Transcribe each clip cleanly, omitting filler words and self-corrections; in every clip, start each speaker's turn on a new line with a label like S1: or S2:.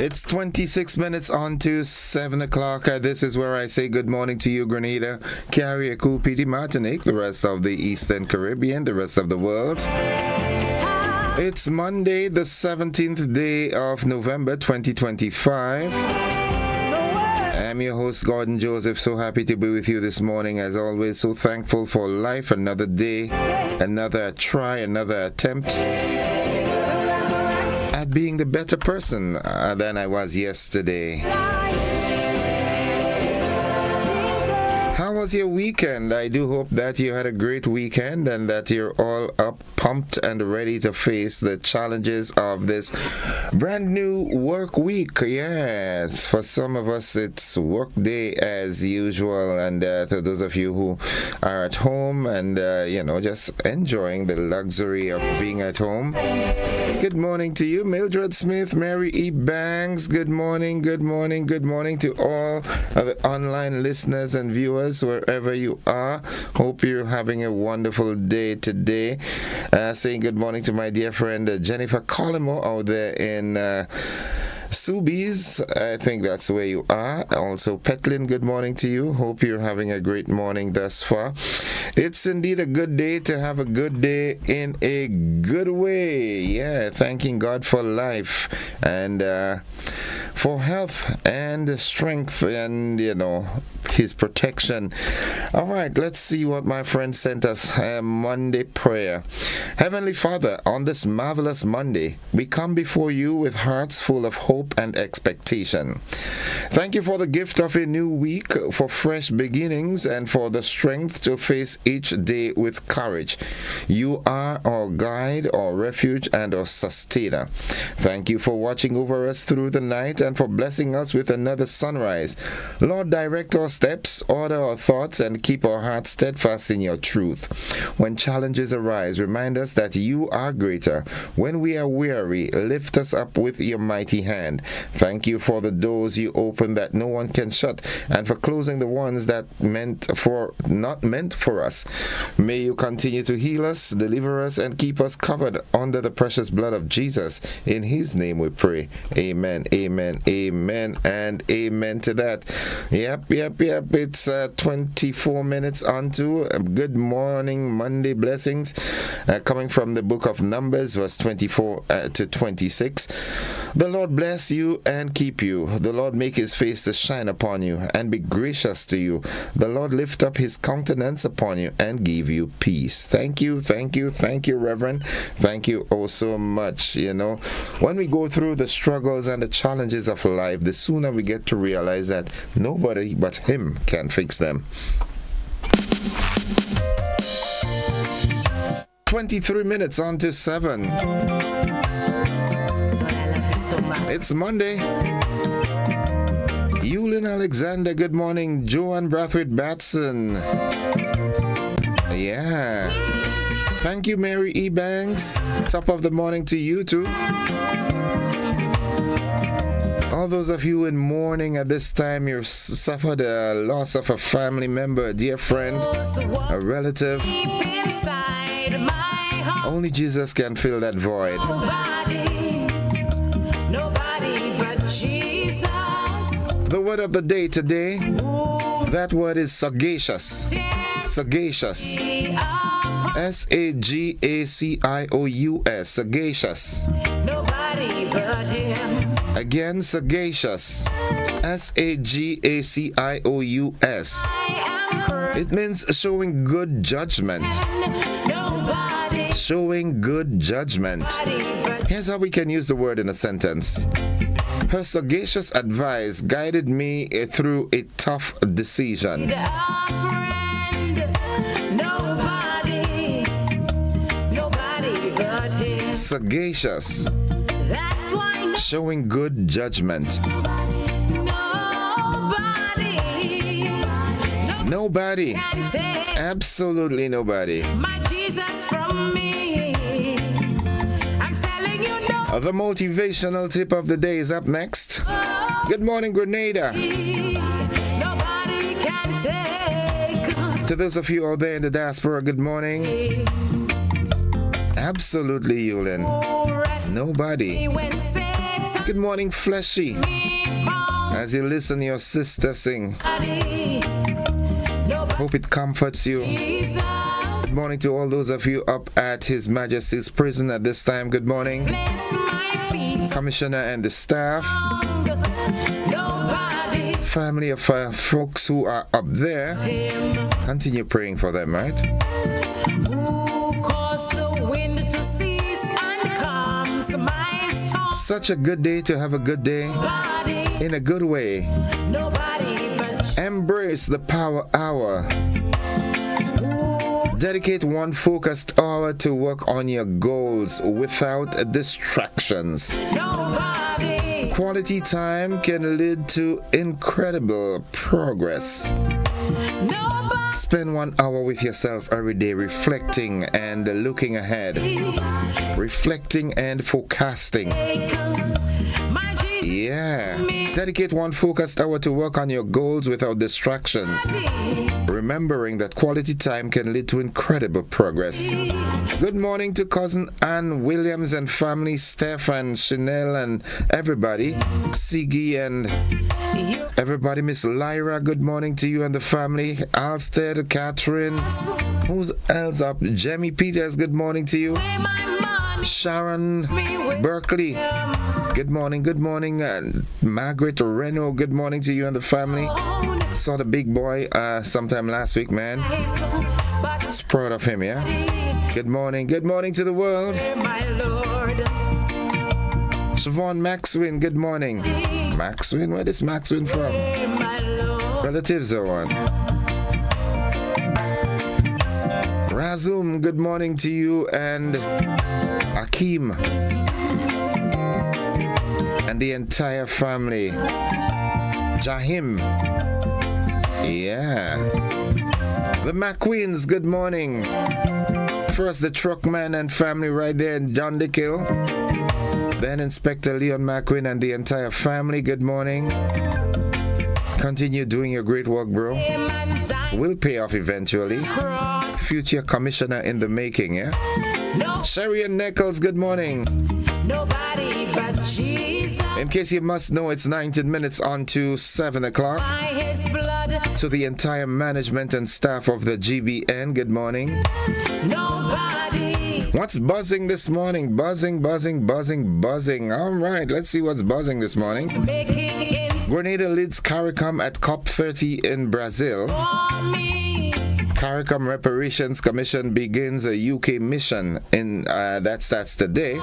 S1: It's 26 minutes on to 7 o'clock. This is where I say good morning to you, Grenada, Carriacou, Petite Martinique, the rest of the Eastern Caribbean, the rest of the world. It's Monday, the 17th day of November 2025. I'm your host, Gordon Joseph. So happy to be with you this morning, as always. So thankful for life, another day, another try, another attempt at being the better person than I was yesterday. How was your weekend? I do hope that you had a great weekend and that you're all up, pumped, and ready to face the challenges of this brand new work week. Yes, for some of us, it's work day as usual, and to those of you who are at home and, just enjoying the luxury of being at home. Good morning to you, Mildred Smith, Mary E. Banks. Good morning, good morning, good morning to all of the online listeners and viewers wherever you are. Hope you're having a wonderful day today. Saying good morning to my dear friend Jennifer Collimo out there in Subies. I think that's where you are. Also, Petlin, good morning to you. Hope you're having a great morning thus far. It's indeed a good day to have a good day in a good way. Yeah, thanking God for life and for health and strength and, His protection. All right, let's see what my friend sent us. Monday prayer. Heavenly Father, on this marvelous Monday, we come before you with hearts full of hope and expectation. Thank you for the gift of a new week, for fresh beginnings, and for the strength to face each day with courage. You are our guide, our refuge, and our sustainer. Thank you for watching over us through the night and for blessing us with another sunrise. Lord, direct our steps, order our thoughts, and keep our hearts steadfast in your truth. When challenges arise, remind us that you are greater. When we are weary, lift us up with your mighty hand. Thank you for the doors you open that no one can shut, and for closing the ones that not meant for us. May you continue to heal us, deliver us, and keep us covered under the precious blood of Jesus. In his name we pray. Amen, amen, amen, and amen to that. Yep. It's 24 minutes on to Good Morning Monday Blessings, coming from the book of Numbers, verse 24 to 26. The Lord bless you and keep you. The Lord make his face to shine upon you and be gracious to you. The Lord lift up his countenance upon you and give you peace. Thank you, Reverend. Thank you oh so much. When we go through the struggles and the challenges of life, the sooner we get to realize that nobody but him can fix them. 23 minutes on to 7. It's Monday. Yulin Alexander, good morning. Joanne Brathwaite Batson. Yeah. Thank you, Mary E. Banks. Top of the morning to you too. All those of you in mourning at this time, you suffered a loss of a family member, a dear friend, a relative. Only Jesus can fill that void. Nobody but Jesus. The word of the day today, that word is sagacious. Sagacious. S-A-G-A-C-I-O-U-S. Sagacious. Nobody but him. Again, sagacious. S-A-G-A-C-I-O-U-S. It means showing good judgment. Showing good judgment. Here's how we can use the word in a sentence. Her sagacious advice guided me through a tough decision. Sagacious. Showing good judgment. Nobody. Absolutely nobody. My Jesus from me. I'm telling you no. The motivational tip of the day is up next. Good morning, Grenada. Nobody can take. To those of you out there in the diaspora, good morning. Absolutely, Yulin. Nobody. Good morning, Fleshy. As you listen to your sister sing, hope it comforts you. Good morning to all those of you up at His Majesty's prison at this time. Good morning, Commissioner and the staff, family of folks who are up there. Continue praying for them, right? Such a good day to have a good day in a good way. Embrace the power hour. Dedicate one focused hour to work on your goals without distractions. Quality time can lead to incredible progress. Spend 1 hour with yourself every day, reflecting and looking ahead. Reflecting and forecasting. Yeah. Dedicate one focused hour to work on your goals without distractions. Remembering that quality time can lead to incredible progress. Good morning to cousin Ann Williams and family, Steph and Chanel and everybody. Siggy and everybody. Miss Lyra, good morning to you and the family. Alstead, Catherine. Who's else up? Jemmy Peters, good morning to you. Sharon Berkeley, good morning, good morning. Margaret Reno, good morning to you and the family. Saw the big boy sometime last week, man. It's proud of him, yeah? Good morning to the world. Siobhan Maxwin, good morning. Maxwin, where is Maxwin from? Relatives or what? Razum, good morning to you and Akeem and the entire family. Jahim. Yeah. The McQueens, good morning. First the truckman and family right there in John Dickhill. Then Inspector Leon McQueen and the entire family, good morning. Continue doing your great work, bro. Will pay off eventually. Future commissioner in the making, yeah? Sherry and Nichols, good morning. Nobody but Jesus. In case you must know, it's 19 minutes on to 7 o'clock. To the entire management and staff of the GBN, good morning. Nobody. What's buzzing this morning? Buzzing. All right, let's see what's buzzing this morning. Grenada leads CARICOM at COP30 in Brazil. CARICOM Reparations Commission begins a UK mission in that starts today.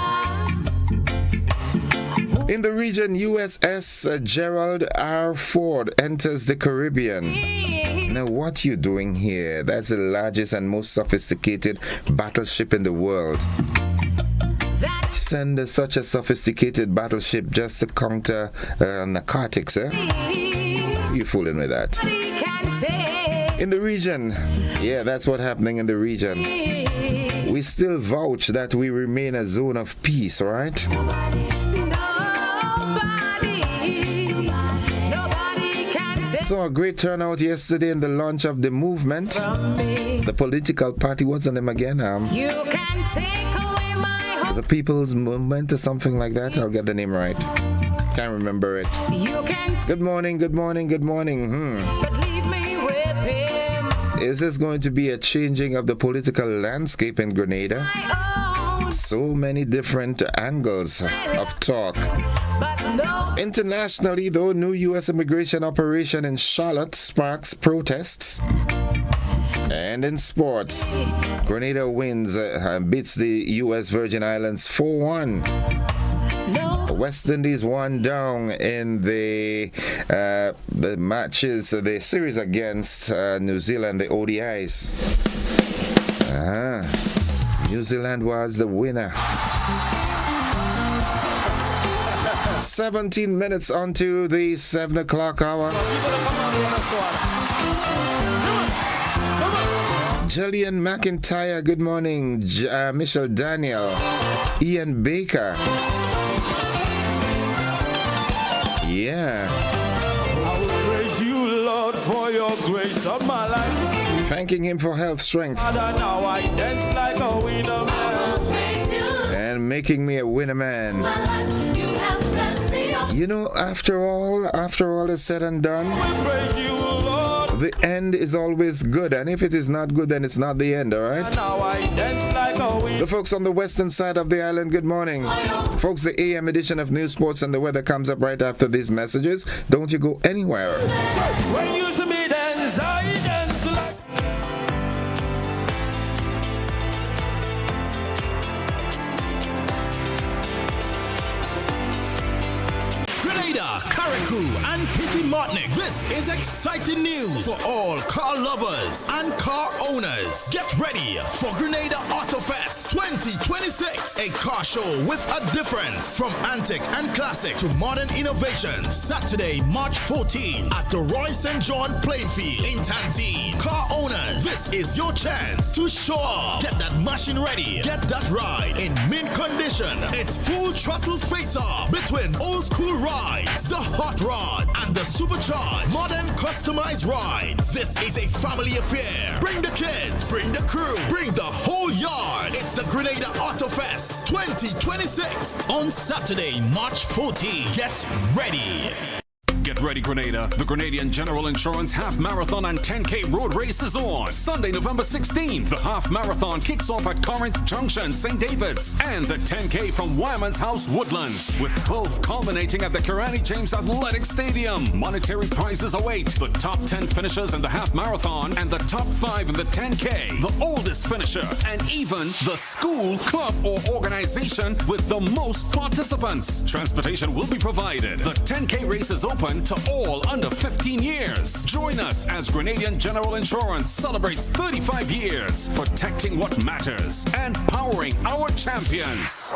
S1: In the region, USS Gerald R. Ford enters the Caribbean. Now, what you doing here? That's the largest and most sophisticated battleship in the world. Send such a sophisticated battleship just to counter narcotics, eh? You fooling with that? In the region, yeah, that's what's happening in the region. We still vouch that we remain a zone of peace, all right? So a great turnout yesterday in the launch of the movement. The political party, what's the name again? The People's Movement or something like that. I'll get the name right. Can't remember it. Good morning. Is this going to be a changing of the political landscape in Grenada? So many different angles of talk. Internationally, though, new U.S. immigration operation in Charlotte sparks protests. And in sports, Grenada wins, beats the U.S. Virgin Islands 4-1. West Indies won down in the matches, the series against New Zealand, the ODIs. New Zealand was the winner. 17 minutes onto the 7 o'clock hour. Jillian McIntyre, good morning. Michelle Daniel, Ian Baker. Yeah.
S2: I will praise you, Lord, for your grace on my life.
S1: Thanking him for health, strength,
S2: Now I dance like a winner.
S1: and make making me a winner man. You know, after all is said and done, the end is always good, and if it is not good, then it's not the end, all right? The folks on the western side of the island, good morning. Folks, the AM edition of News, Sports, and the Weather comes up right after these messages. Don't you go anywhere.
S2: When you see me dance, I dance like...
S3: Grenada, Carriacou, and Petit Martinique. This is exciting news for all car lovers and car owners. Get ready for Grenada Auto Fest 2026, a car show with a difference from antique and classic to modern innovations. Saturday, March 14th at the Roy St. John playing field in Tantine. Car owners, this is your chance to show off. Get that machine ready. Get that ride in mint condition. It's full throttle face-off between old school rides, the hot rod, and the supercharged modern customized rides. This is a family affair. Bring the kids, bring the crew, bring the whole yard. It's the Grenada Auto Fest 2026 on Saturday, March 14th. Get ready.
S4: Get ready, Grenada. The Grenadian General Insurance Half Marathon and 10K Road Race is on. Sunday, November 16th. The Half Marathon kicks off at Corinth Junction, St. David's, and the 10K from Wyman's House, Woodlands, with both culminating at the Kirani James Athletic Stadium. Monetary prizes await the top 10 finishers in the Half Marathon and the top 5 in the 10K, the oldest finisher, and even the school, club, or organization with the most participants. Transportation will be provided. The 10K race is open to all under 15 years. Join us as Grenadian General Insurance celebrates 35 years, protecting what matters and powering our champions.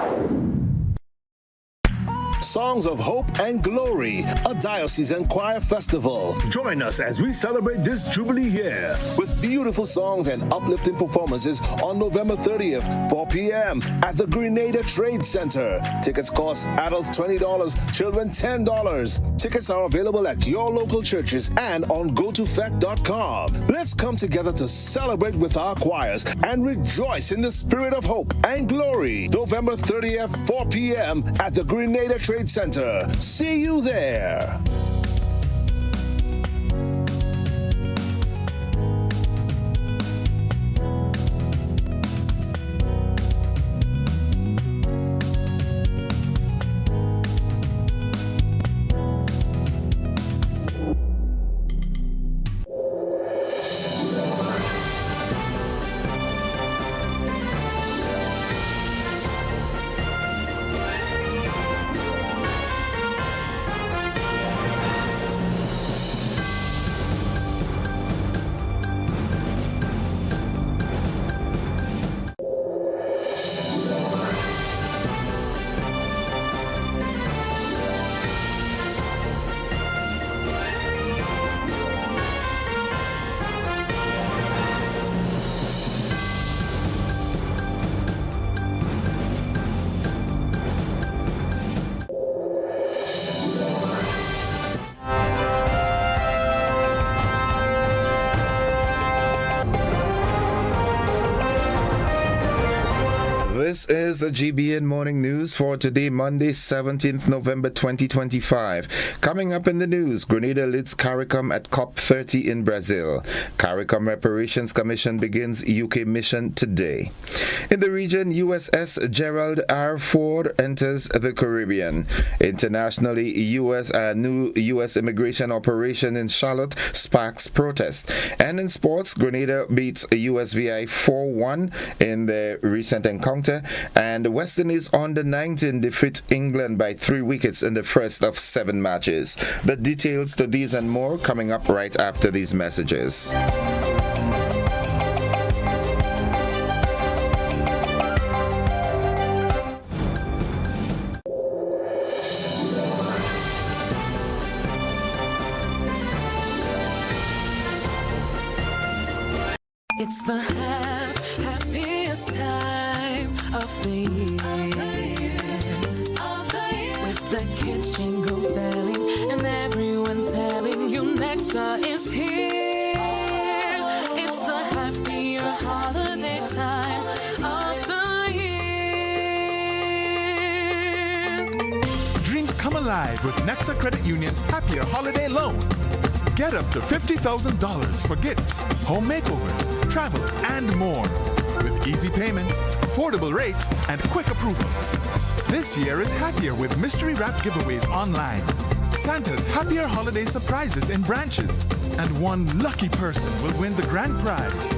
S5: Songs of Hope and Glory, a diocesan choir festival. Join us as we celebrate this Jubilee year with beautiful songs and uplifting performances on November 30th, 4 p.m. at the Grenada Trade Center. Tickets cost adults $20, children $10. Tickets are available at your local churches and on gotofect.com. Let's come together to celebrate with our choirs and rejoice in the spirit of hope and glory. November 30th, 4 p.m. at the Grenada Trade Center. See you there.
S1: This is the GBN Morning News for today, Monday, 17th November 2025. Coming up in the news, Grenada leads CARICOM at COP30 in Brazil. CARICOM Reparations Commission begins UK mission today. In the region, USS Gerald R. Ford enters the Caribbean. Internationally, new U.S. immigration operation in Charlotte sparks protest. And in sports, Grenada beats USVI 4-1 in the recent encounter, and West Indies under 19 defeat England by 3 wickets in the first of 7 matches. The details to these and more coming up right after these messages.
S6: It's the happiest time of the year. With the kids jingle belling and everyone telling you Nexa is here. It's the happier holiday time of the year.
S7: live with Nexa Credit Union's Happier Holiday Loan. Get up to $50,000 for gifts, home makeovers, travel, and more. With easy payments, affordable rates, and quick approvals. This year is happier with mystery wrap giveaways online. Santa's Happier Holiday surprises in branches. And one lucky person will win the grand prize.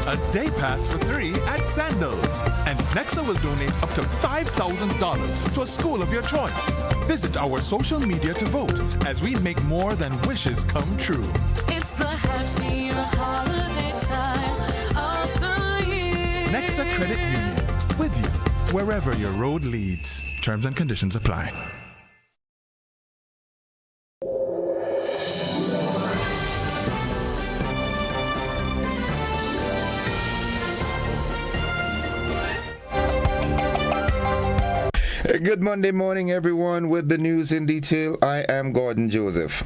S7: A day pass for 3 at Sandals. And Nexa will donate up to $5,000 to a school of your choice. Visit our social media to vote as we make more than wishes come true.
S6: It's the happier holiday time of the year.
S7: Nexa Credit Union, with you wherever your road leads. Terms and conditions apply.
S1: Good Monday morning, everyone. With the news in detail, I am Gordon Joseph.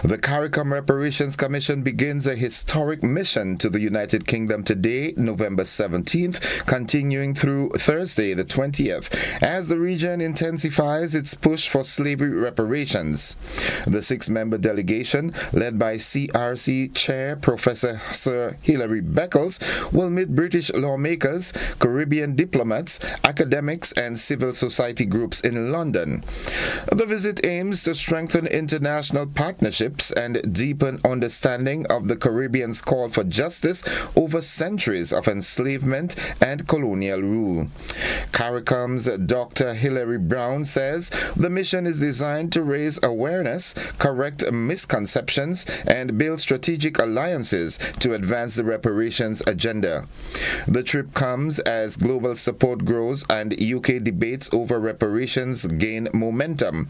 S1: The CARICOM Reparations Commission begins a historic mission to the United Kingdom today, November 17th, continuing through Thursday, the 20th, as the region intensifies its push for slavery reparations. The 6-member delegation, led by CRC Chair Professor Sir Hilary Beckles, will meet British lawmakers, Caribbean diplomats, academics, and civil society groups in London. The visit aims to strengthen international partnerships and deepen understanding of the Caribbean's call for justice over centuries of enslavement and colonial rule. CARICOM's Dr. Hilary Brown says the mission is designed to raise awareness, correct misconceptions, and build strategic alliances to advance the reparations agenda. The trip comes as global support grows and UK debates over reparations gain momentum.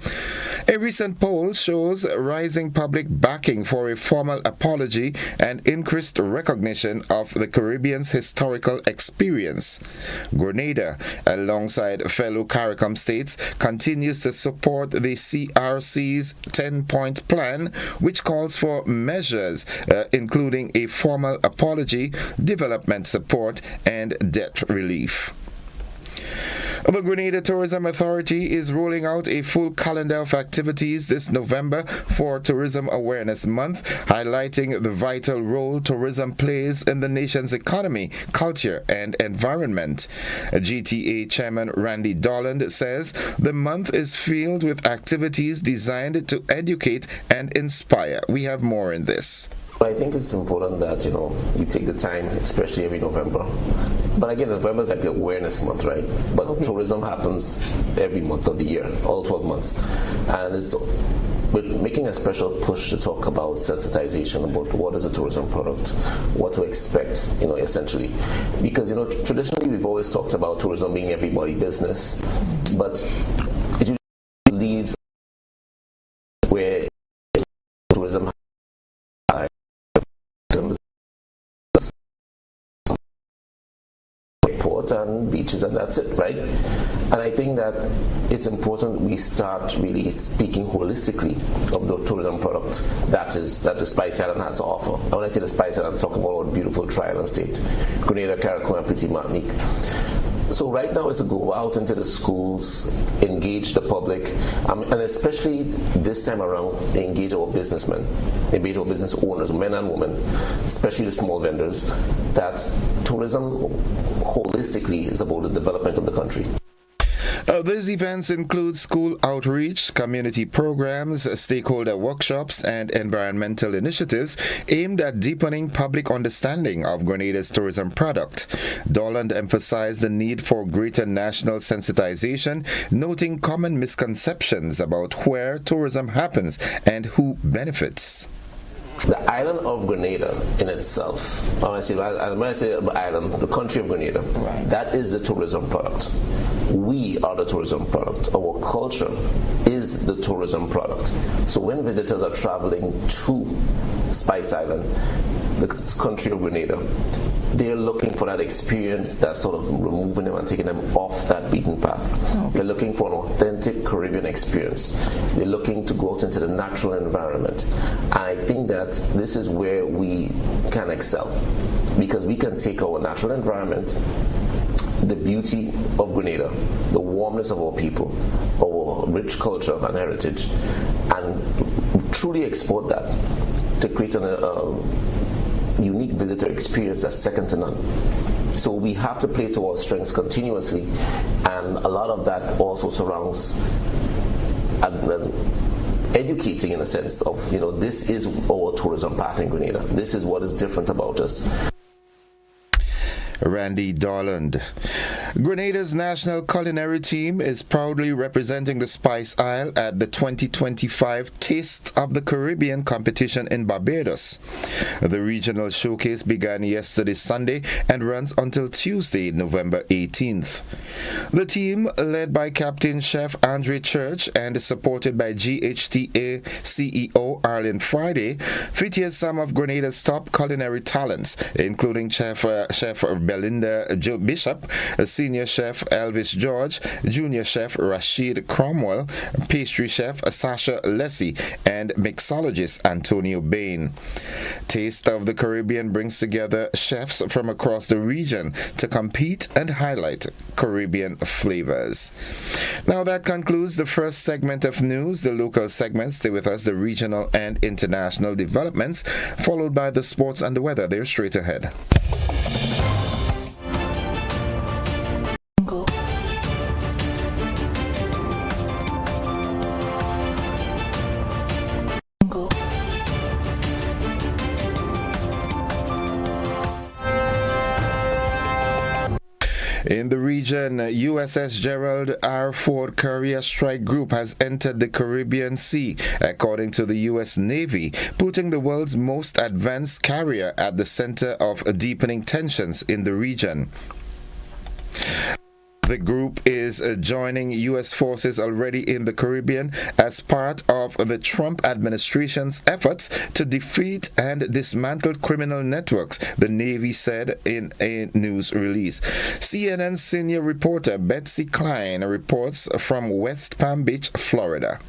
S1: A recent poll shows rising public backing for a formal apology and increased recognition of the Caribbean's historical experience. Grenada, alongside fellow CARICOM states, continues to support the CRC's 10-point plan, which calls for measures including a formal apology, development support, and debt relief. The Grenada Tourism Authority is rolling out a full calendar of activities this November for Tourism Awareness Month, highlighting the vital role tourism plays in the nation's economy, culture, and environment. GTA Chairman Randy Dolland says the month is filled with activities designed to educate and inspire. We have more in this.
S8: I think it's important that, we take the time, especially every November. But again, November is like the awareness month, right? But tourism happens every month of the year, all 12 months. And we're making a special push to talk about sensitization about what is a tourism product, what to expect, essentially. Because, traditionally we've always talked about tourism being everybody's business, but it usually leaves where tourism port and beaches, and that's it, right? And I think that it's important we start really speaking holistically of the tourism product that the Spice Island has to offer. And when I say the Spice Island, I'm talking about a beautiful tri-island state, Grenada, Carriacou, and Petit Martinique. So right now is to go out into the schools, engage the public, and especially this time around, engage our businessmen, engage our business owners, men and women, especially the small vendors, that tourism holistically is about the development of the country.
S1: These events include school outreach, community programs, stakeholder workshops, and environmental initiatives aimed at deepening public understanding of Grenada's tourism product. Dolland emphasized the need for greater national sensitization, noting common misconceptions about where tourism happens and who benefits.
S8: The island of Grenada in itself, when I say island, the country of Grenada, right, that is the tourism product. We are the tourism product. Our culture is the tourism product. So when visitors are traveling to Spice Island, the country of Grenada, they're looking for that experience that's sort of removing them and taking them off that beaten path. Okay. They're looking for an authentic Caribbean experience. They're looking to go out into the natural environment. And I think that this is where we can excel, because we can take our natural environment, the beauty of Grenada, the warmness of our people, our rich culture and heritage, and truly export that to create a unique visitor experience that's second to none. So we have to play to our strengths continuously, and a lot of that also surrounds educating in a sense of, this is our tourism path in Grenada. This is what is different about us.
S1: Randy Dorland. Grenada's national culinary team is proudly representing the Spice Isle at the 2025 Taste of the Caribbean competition in Barbados. The regional showcase began yesterday Sunday and runs until Tuesday, November 18th. The team, led by Captain Chef Andre Church and supported by GHTA CEO Arlen Friday, features some of Grenada's top culinary talents, including Chef Belinda Joe Bishop, Senior Chef Elvis George, Junior Chef Rashid Cromwell, Pastry Chef Sasha Lessie, and mixologist Antonio Bain. Taste of the Caribbean brings together chefs from across the region to compete and highlight Caribbean flavors. Now that concludes the first segment of news. The local segments stay with us, the regional and international developments, followed by the sports and the weather. They're straight ahead. In the region, USS Gerald R. Ford Carrier Strike Group has entered the Caribbean Sea, according to the U.S. Navy, putting the world's most advanced carrier at the center of deepening tensions in the region. The group is joining U.S. forces already in the Caribbean as part of the Trump administration's efforts to defeat and dismantle criminal networks, the Navy said in a news release. CNN senior reporter Betsy Klein reports from West Palm Beach, Florida.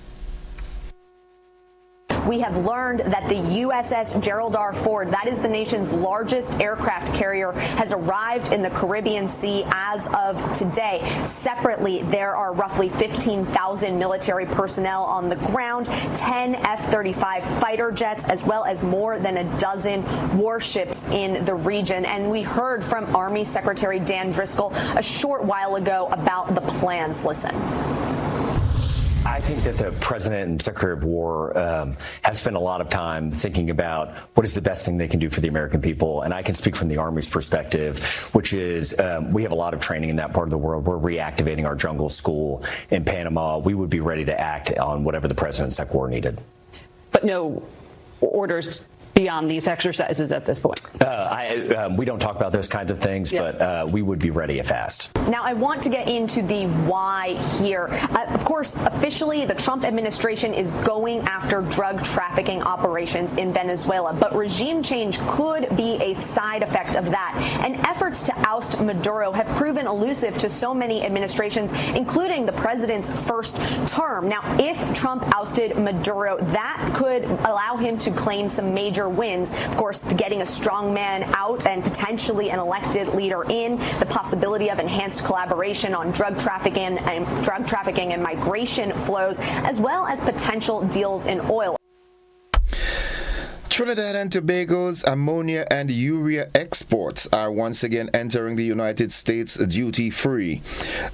S9: We have learned that the USS Gerald R. Ford, that is the nation's largest aircraft carrier, has arrived in the Caribbean Sea as of today. Separately, there are roughly 15,000 military personnel on the ground, 10 F-35 fighter jets, as well as more than a dozen warships in the region. And we heard from Army Secretary Dan Driscoll a short while ago about the plans. Listen.
S10: I think that the President and Secretary of War have spent a lot of time thinking about what is the best thing they can do for the American people. And I can speak from the Army's perspective, which is we have a lot of training in that part of the world. We're reactivating our jungle school in Panama. We would be ready to act on whatever the President and Secretary of War needed.
S11: But no orders beyond these exercises at this point?
S10: We don't talk about those kinds of things, but we would be ready if asked.
S9: Now, I want to get into the why here. Of course, officially, the Trump administration is going after drug trafficking operations in Venezuela, but regime change could be a side effect of that. And efforts to oust Maduro have proven elusive to so many administrations, including the president's first term. Now, if Trump ousted Maduro, that could allow him to claim some major wins. Of course, getting a strong man out and potentially an elected leader in, the possibility of enhanced collaboration on drug trafficking and migration flows, as well as potential deals in oil.
S1: Trinidad and Tobago's ammonia and urea exports are once again entering the United States duty-free.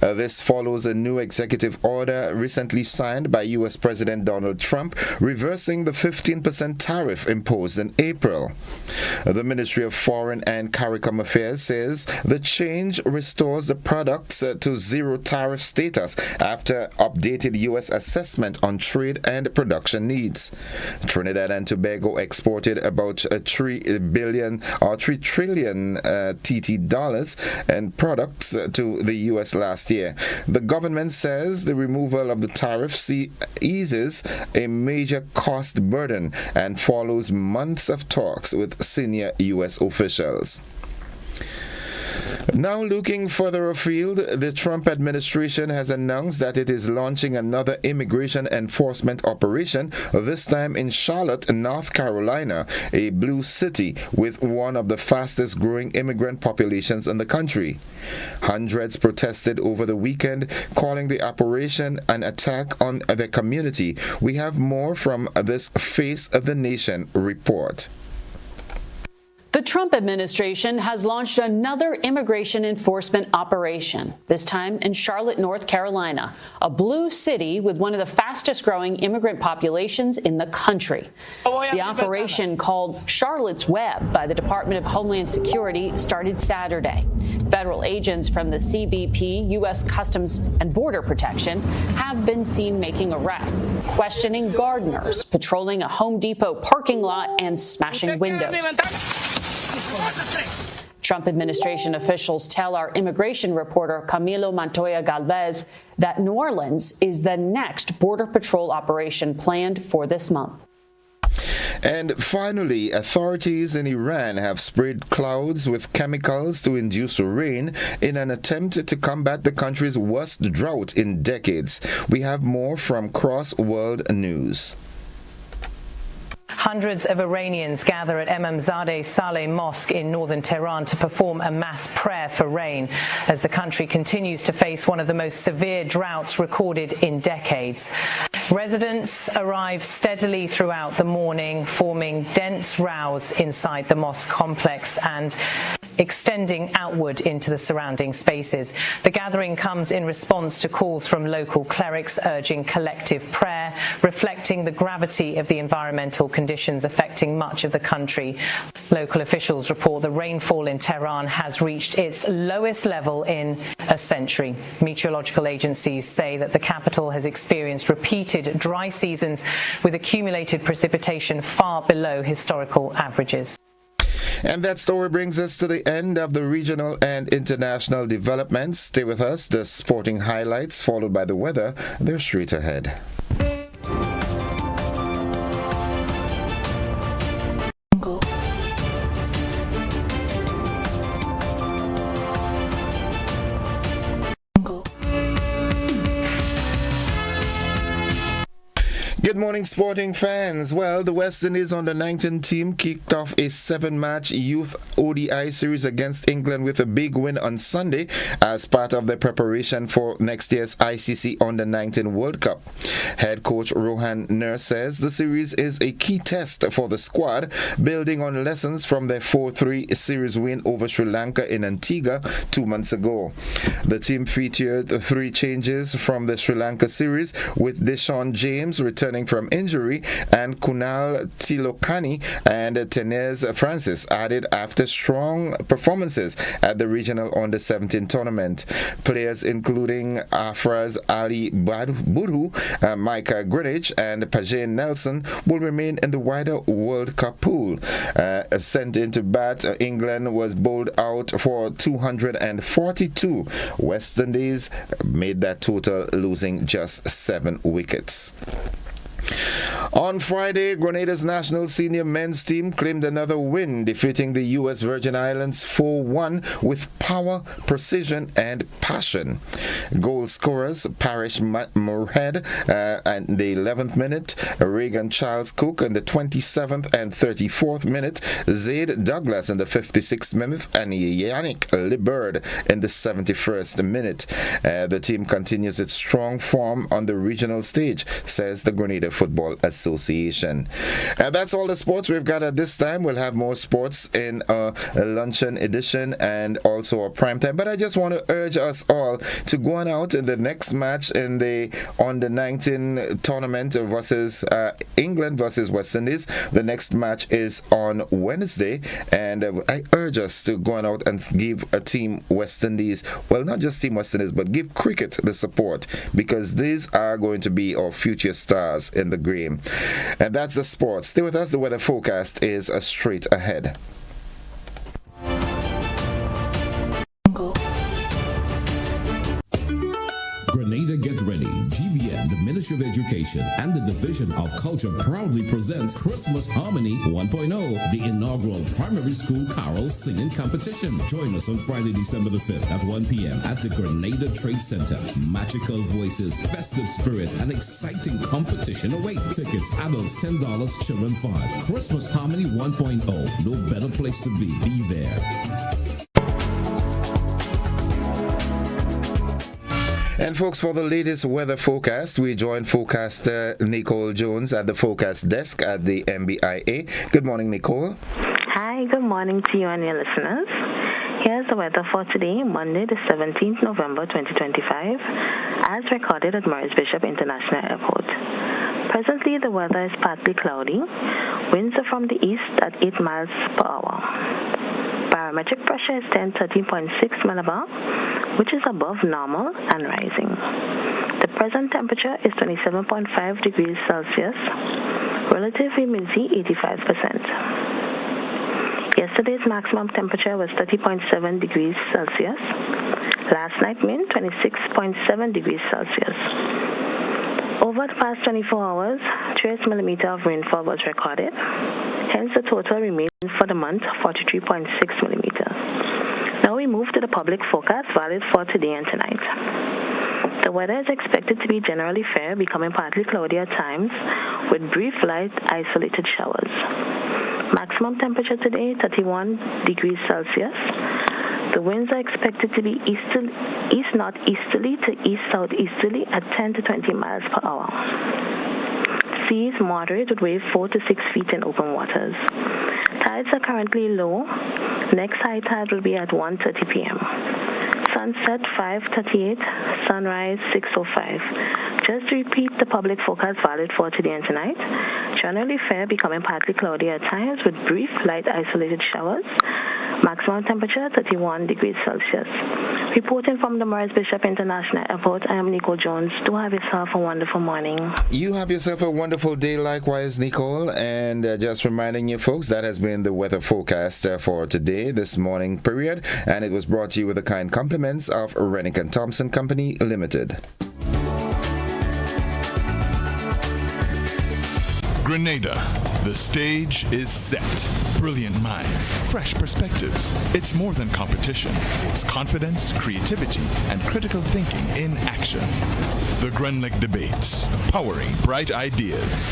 S1: This follows a new executive order recently signed by U.S. President Donald Trump, reversing the 15% tariff imposed in April. The Ministry of Foreign and CARICOM Affairs says the change restores the products to zero tariff status after updated U.S. assessment on trade and production needs. Trinidad and Tobago exported about $3 trillion TT dollars in products to the U.S. last year. The government says the removal of the tariff eases a major cost burden and follows months of talks with senior U.S. officials. Now, looking further afield, the Trump administration has announced that it is launching another immigration enforcement operation, this time in Charlotte, North Carolina, a blue city with one of the fastest growing immigrant populations in the country. Hundreds protested over the weekend, calling the operation an attack on the community. We have more from this Face of the Nation report.
S11: The Trump administration has launched another immigration enforcement operation, this time in Charlotte, North Carolina, a blue city with one of the fastest growing immigrant populations in the country. The operation, called Charlotte's Web by the Department of Homeland Security, started Saturday. Federal agents from the CBP, U.S. Customs and Border Protection, have been seen making arrests, questioning gardeners, patrolling a Home Depot parking lot, and smashing windows. Trump administration officials tell our immigration reporter Camilo Montoya Galvez that New Orleans is the next Border Patrol operation planned for this month.
S1: And finally, authorities in Iran have sprayed clouds with chemicals to induce rain in an attempt to combat the country's worst drought in decades. We have more from Cross World News.
S12: Hundreds of Iranians gather at Imamzadeh Saleh Mosque in northern Tehran to perform a mass prayer for rain as the country continues to face one of the most severe droughts recorded in decades. Residents arrive steadily throughout the morning, forming dense rows inside the mosque complex and extending outward into the surrounding spaces. The gathering comes in response to calls from local clerics urging collective prayer, reflecting the gravity of the environmental conditions affecting much of the country. Local officials report the rainfall in Tehran has reached its lowest level in a century. Meteorological agencies say that the capital has experienced repeated dry seasons with accumulated precipitation far below historical averages.
S1: And that story brings us to the end of the regional and international developments. Stay with us. The sporting highlights followed by the weather. They're straight ahead. Good morning, sporting fans. Well, the West Indies under-19 team kicked off a 7-match youth ODI series against England with a big win on Sunday as part of their preparation for next year's ICC under-19 World Cup. Head coach Rohan Nur says the series is a key test for the squad, building on lessons from their 4-3 series win over Sri Lanka in Antigua 2 months ago. The team featured 3 changes from the Sri Lanka series, with Deshaun James returning from injury and Kunal Tilokani and Tenez Francis added after strong performances at the regional under 17 tournament. Players including Afraz Ali Budhu, Micah Greenwich and Pajen Nelson will remain in the wider World Cup pool. Sent into bat, England was bowled out for 242. West Indies made that total, losing just 7 wickets. On Friday, Grenada's national senior men's team claimed another win, defeating the U.S. Virgin Islands 4-1 with power, precision, and passion. Goal scorers Parish Moorhead at the 11th minute, Reagan Charles Cook in the 27th and 34th minute, Zaid Douglas in the 56th minute, and Yannick Liberd in the 71st minute. The team continues its strong form on the regional stage, says the Grenada Football Association. That's all the sports we've got at this time. We'll have more sports in a luncheon edition and also a prime time. But I just want to urge us all to go on out in the next match in the under-19 tournament versus England versus West Indies. The next match is on Wednesday, and I urge us to go on out and give a Team West Indies, well, not just Team West Indies, but give cricket the support, because these are going to be our future stars in the game. And that's the sports. Stay with us. The weather forecast is straight ahead.
S13: Grenada, get ready. GBA p.m., the Ministry of Education and the Division of Culture proudly present Christmas Harmony 1.0, the inaugural primary school carol singing competition. Join us on Friday, December the 5th at 1 p.m. at the Grenada Trade Center. Magical voices, festive spirit, and exciting competition await. Tickets, adults $10, children $5. Christmas Harmony 1.0. No better place to be. Be there.
S1: And folks, for the latest weather forecast, we join forecaster Nicole Jones at the forecast desk at the MBIA. Good morning, Nicole.
S14: Hi, good morning to you and your listeners. Here's the weather for today, Monday, the 17th November 2025, as recorded at Maurice Bishop International Airport. Presently, the weather is partly cloudy. Winds are from the east at 8 miles per hour. Barometric pressure is 1013.6 millibar, which is above normal and rising. The present temperature is 27.5 degrees Celsius. Relative humidity 85%. Yesterday's maximum temperature was 30.7 degrees Celsius. Last night mean 26.7 degrees Celsius. Over the past 24 hours, 3 millimeter of rainfall was recorded. Hence, the total remains for the month 43.6 millimeters. Now we move to the public forecast valid for today and tonight. The weather is expected to be generally fair, becoming partly cloudy at times, with brief light isolated showers. Maximum temperature today 31 degrees Celsius. The winds are expected to be east-northeasterly to east-southeasterly at 10 to 20 miles per hour. Seas moderate with wave 4 to 6 feet in open waters. Tides are currently low. Next high tide will be at 1:30 p.m. Sunset 5:38, sunrise 6:05. Just to repeat the public forecast valid for today and tonight. Generally fair, becoming partly cloudy at times with brief light isolated showers. Maximum temperature 31 degrees Celsius. Reporting from the Maurice Bishop International Airport, I am Nicole Jones. Do have yourself a wonderful morning.
S1: You have yourself a wonderful day likewise, Nicole. And just reminding you folks, that has been the weather forecast for today, this morning period. And it was brought to you with the kind compliments of Rennick & Thompson Company Limited.
S15: Grenada, the stage is set. Brilliant minds, fresh perspectives. It's more than competition. It's confidence, creativity, and critical thinking in action. The Grenlick Debates, powering bright ideas.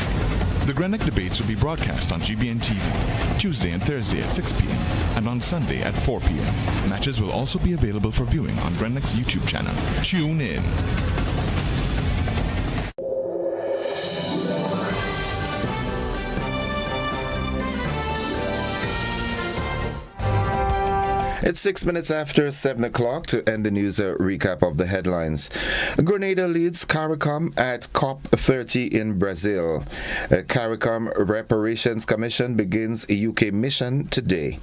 S15: The Grenlick Debates will be broadcast on GBN TV, Tuesday and Thursday at 6 p.m. and on Sunday at 4 p.m. Matches will also be available for viewing on Grenlick's YouTube channel. Tune in.
S1: It's 6 minutes after 7 o'clock to end the news recap of the headlines. Grenada leads CARICOM at COP30 in Brazil. CARICOM Reparations Commission begins a UK mission today.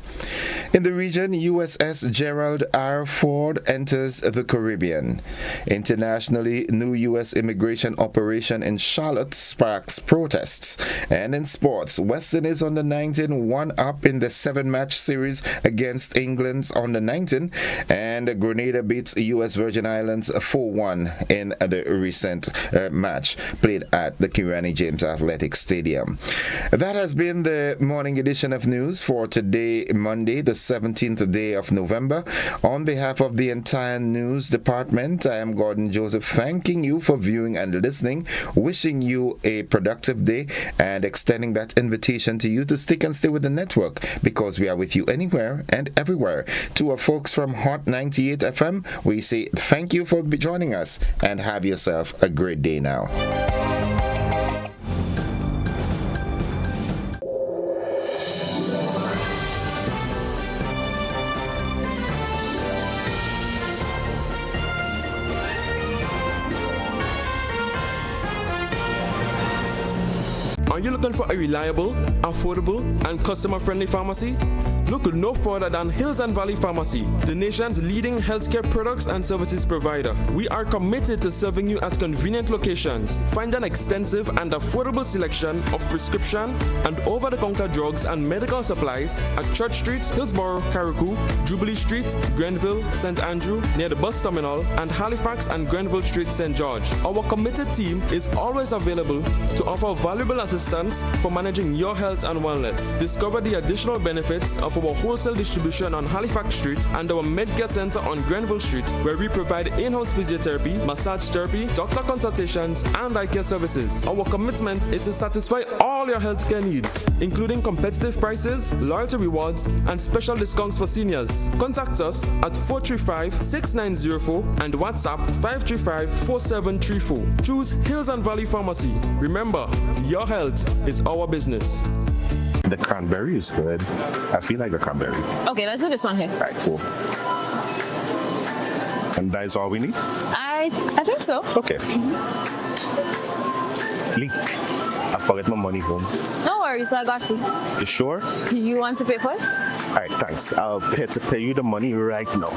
S1: In the region, USS Gerald R. Ford enters the Caribbean. Internationally, new U.S. immigration operation in Charlotte sparks protests. And in sports, Western is on the 19, one up in the 7-match series against England's on the 19, and Grenada beats U.S. Virgin Islands 4-1 in the recent match played at the Kirani James Athletic Stadium. That has been the morning edition of news for today, Monday, the 17th day of November. On behalf of the entire news department, I am Gordon Joseph, thanking you for viewing and listening, wishing you a productive day, and extending that invitation to you to stick and stay with the network, because we are with you anywhere and everywhere. To our folks from Hot 98 FM, we say thank you for joining us and have yourself a great day now.
S2: Are you looking for a reliable, affordable, and customer-friendly pharmacy?
S16: look no further than Hills and Valley Pharmacy, the nation's leading healthcare products and services provider. We are committed to serving you at convenient locations. Find an extensive and affordable selection of prescription and over-the-counter drugs and medical supplies at Church Street, Hillsborough, Carriacou, Jubilee Street, Grenville, St. Andrew, near the bus terminal, and Halifax and Grenville Street, St. George. Our committed team is always available to offer valuable assistance for managing your health and wellness. Discover the additional benefits of our wholesale distribution on Halifax Street and our Medcare Center on Grenville Street, where we provide in-house physiotherapy, massage therapy, doctor consultations, and eye care services. Our commitment is to satisfy all your healthcare needs, including competitive prices, loyalty rewards, and special discounts for seniors. Contact us at 435-6904 and WhatsApp 535-4734. Choose Hills and Valley Pharmacy. Remember, your health is our business.
S17: The cranberry is good. I feel like the cranberry.
S18: Okay, let's do this one here.
S17: All right, cool. And that is all we need?
S18: I think so.
S17: Okay. Lee, I forget my money home.
S18: No worries, I got you.
S17: You sure?
S18: You want to pay for it?
S17: All right, thanks. I'll pay you the money right now.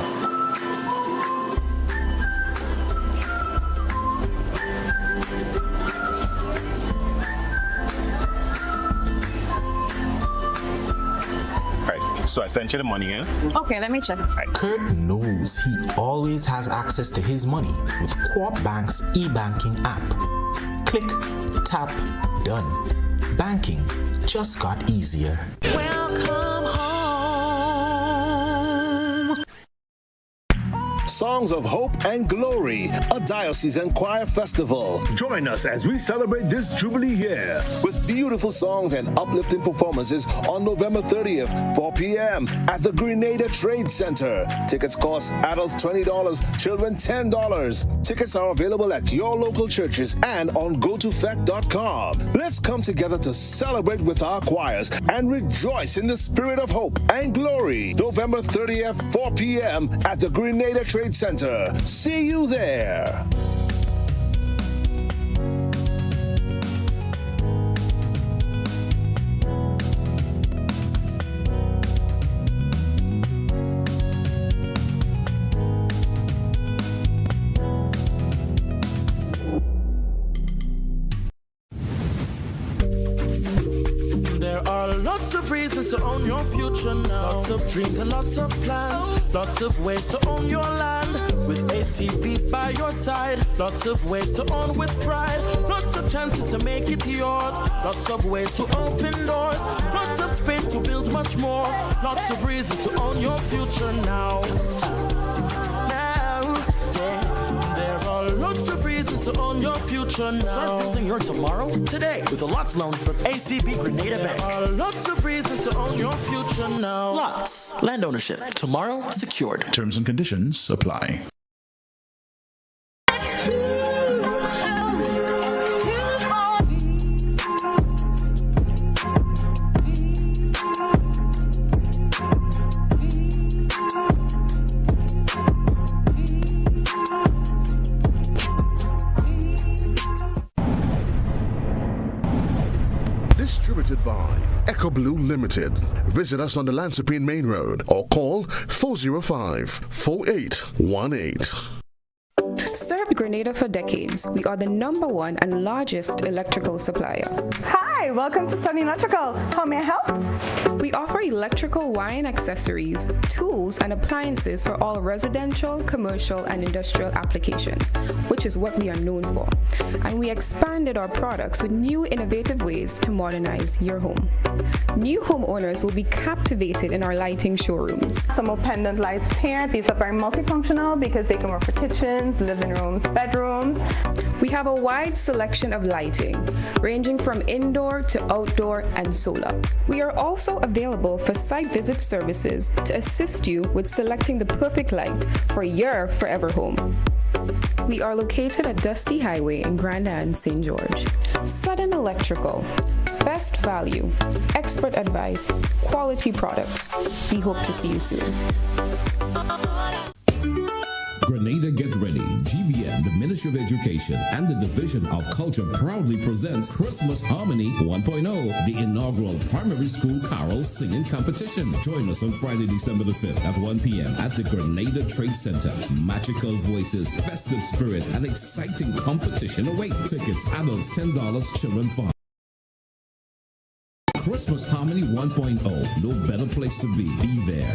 S17: So I sent you the money, yeah?
S18: Okay, let me check.
S19: Kurt knows he always has access to his money with Co-op Bank's e-banking app. Click, tap, done. Banking just got easier.
S6: Welcome home.
S5: Songs of Hope and Glory, a diocesan choir festival. Join us as we celebrate this Jubilee year with beautiful songs and uplifting performances on November 30th, 4 p.m. at the Grenada Trade Center. Tickets cost adults $20, children $10. Tickets are available at your local churches and on gotofect.com. Let's come together to celebrate with our choirs and rejoice in the spirit of hope and glory. November 30th, 4 p.m. at the Grenada Trade Center. See you there.
S2: There are lots of reasons to own your future now. Lots of dreams and lots of plans. Lots of ways to own your land. With ACB by your side. Lots of ways to own with pride. Lots of chances to make it yours. Lots of ways to open doors. Lots of space to build much more. Lots of reasons to own your future now. There are lots of reasons to own your future now.
S3: Start building your tomorrow today with a LOTS loan from ACB Grenada Bank.
S2: There are lots of reasons to own your future now.
S3: LOTS, land ownership, tomorrow secured.
S15: Terms and conditions apply.
S20: Distributed by Echo Blue Limited. Visit us on the Lansapine Main Road or call 405-4818.
S21: Served Grenada for decades. We are the #1 and largest electrical supplier.
S22: Hi, welcome to Sunny Electrical. How may I help?
S21: We offer electrical wire and accessories, tools, and appliances for all residential, commercial, and industrial applications, which is what we are known for. And we expanded our products with new innovative ways to modernize your home. New homeowners will be captivated in our lighting showrooms.
S22: Some more pendant lights here. These are very multifunctional because they can work for kitchens, living rooms, bedrooms.
S21: We have a wide selection of lighting, ranging from indoor to outdoor and solar. We are also available for site visit services to assist you with selecting the perfect light for your forever home. We are located at Dusty Highway in Grenada, St. George. Sudden Electrical. Best value, expert advice, quality products. We hope to see you soon.
S13: Grenada Get Ready, GBN The Ministry of Education and the Division of Culture proudly presents Christmas Harmony 1.0, the inaugural primary school carol singing competition. Join us on Friday, December the 5th at 1 p.m. at the Grenada Trade Center. Magical voices, festive spirit, and exciting competition await. Tickets, adults $10, children $5. Christmas Harmony 1.0. No better place to be. Be there.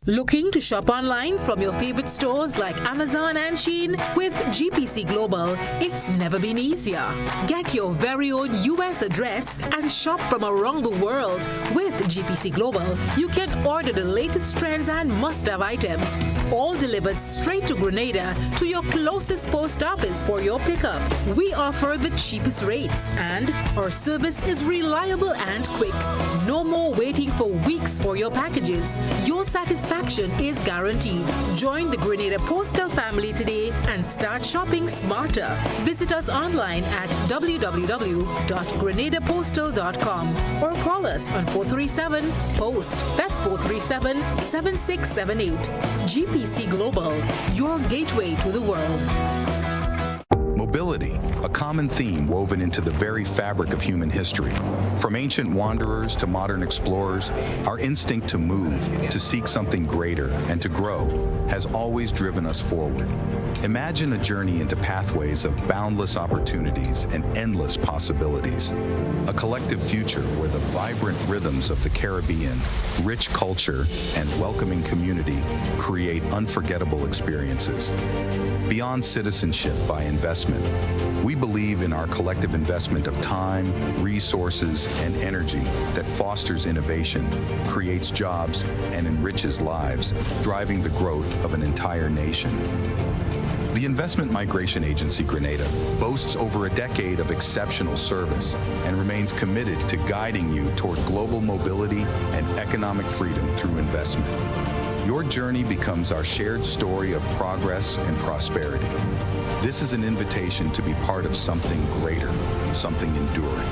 S4: Looking to shop online from your favorite stores like Amazon and Shein? With GPC Global, it's never been easier. Get your very own US address and shop from around the world. With GPC Global, you can order the latest trends and must-have items, all delivered straight to Grenada to your closest post office for your pickup. We offer the cheapest rates, and our service is reliable and quick. No more waiting for weeks for your packages. Your satisfaction is guaranteed. Join the Grenada Postal family today and start shopping smarter. Visit us online at www.grenadapostal.com or call us on 437-POST. That's 437-7678. GPC Global, your gateway to the world.
S7: Mobility, a common theme woven into the very fabric of human history. From ancient wanderers to modern explorers, our instinct to move, to seek something greater, and to grow has always driven us forward. Imagine a journey into pathways of boundless opportunities and endless possibilities. A collective future where the vibrant rhythms of the Caribbean, rich culture, and welcoming community create unforgettable experiences. Beyond citizenship by investment, we believe in our collective investment of time, resources, and energy that fosters innovation, creates jobs, and enriches lives, driving the growth of an entire nation. The Investment Migration Agency Grenada boasts over a decade of exceptional service and remains committed to guiding you toward global mobility and economic freedom through investment. Your journey becomes our shared story of progress and prosperity. This is an invitation to be part of something greater, something enduring.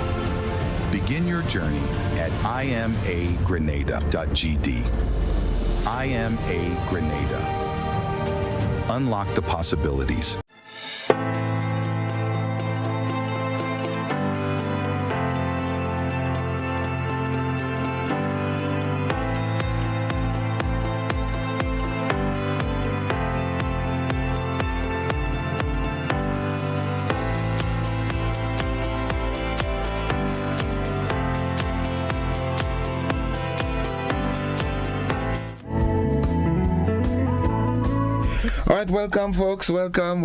S7: Begin your journey at imagrenada.gd. IMA Grenada. Unlock the possibilities.
S1: All right, welcome, folks. Welcome.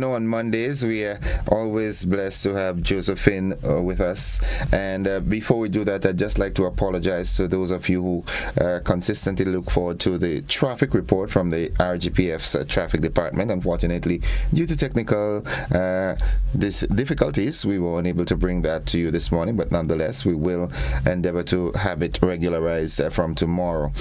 S1: On Mondays we are always blessed to have Josephine with us. And before we do that, I'd just like to apologize to those of you who consistently look forward to the traffic report from the RGPF's traffic department. Unfortunately, due to technical difficulties, we were unable to bring that to you this morning. But nonetheless, we will endeavor to have it regularized from tomorrow.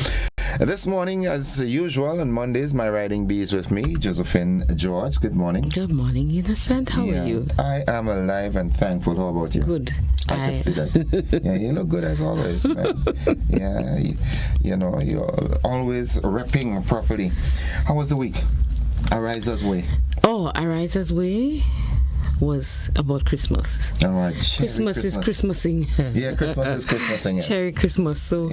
S1: This morning, as usual, on Mondays, my riding bee is with me, Josephine George. Good morning.
S8: Good morning, Innocent. How are you?
S1: I am alive and thankful. How about you?
S8: Good.
S1: I can see that. Yeah, you look good as always, man. Yeah, you're always repping properly. How was the week? Ariza's Way.
S8: Oh, Ariza's Way was about Christmas.
S1: All right.
S8: Christmas is Christmasing.
S1: Yeah, Christmas is Christmasing. Yes.
S8: Cherry Christmas. So,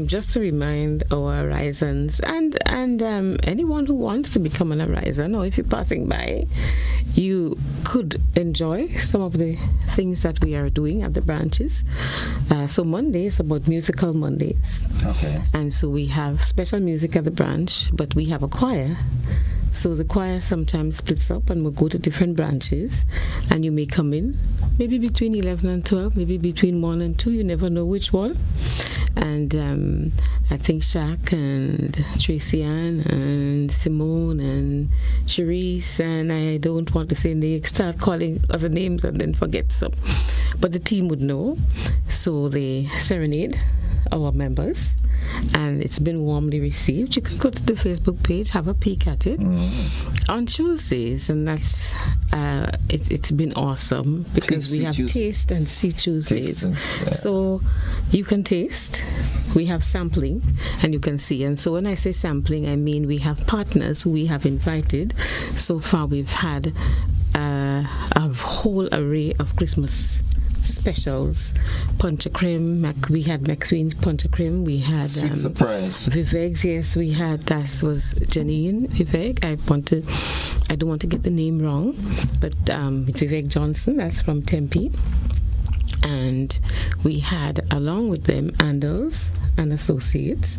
S8: just to remind our Arizans and anyone who wants to become an Arizan, or if you're passing by, you could enjoy some of the things that we are doing at the branches. So Monday is about musical Mondays.
S1: Okay.
S8: And so we have special music at the branch, but we have a choir. So the choir sometimes splits up and will go to different branches, and you may come in maybe between 11 and 12, maybe between 1 and 2, you never know which one. And I think Shaq and Tracy Ann and Simone and Cherise, and I don't want to say names, start calling other names and then forget some. But the team would know. So they serenade our members, and it's been warmly received. You can go to the Facebook page, have a peek at it on Tuesdays, and that's it's been awesome because we have Taste and See Tuesdays. So you can taste, we have sampling, and you can see. And so when I say sampling, I mean we have partners who we have invited. So far we've had a whole array of Christmas specials. Punch Cream, we had Maxine Punch Cream, we had
S1: Sweet Surprise.
S8: Vivek, yes, we had, that was Janine Vivek. I don't want to get the name wrong, but Vivek Johnson, that's from Tempe. And we had along with them Andals and Associates,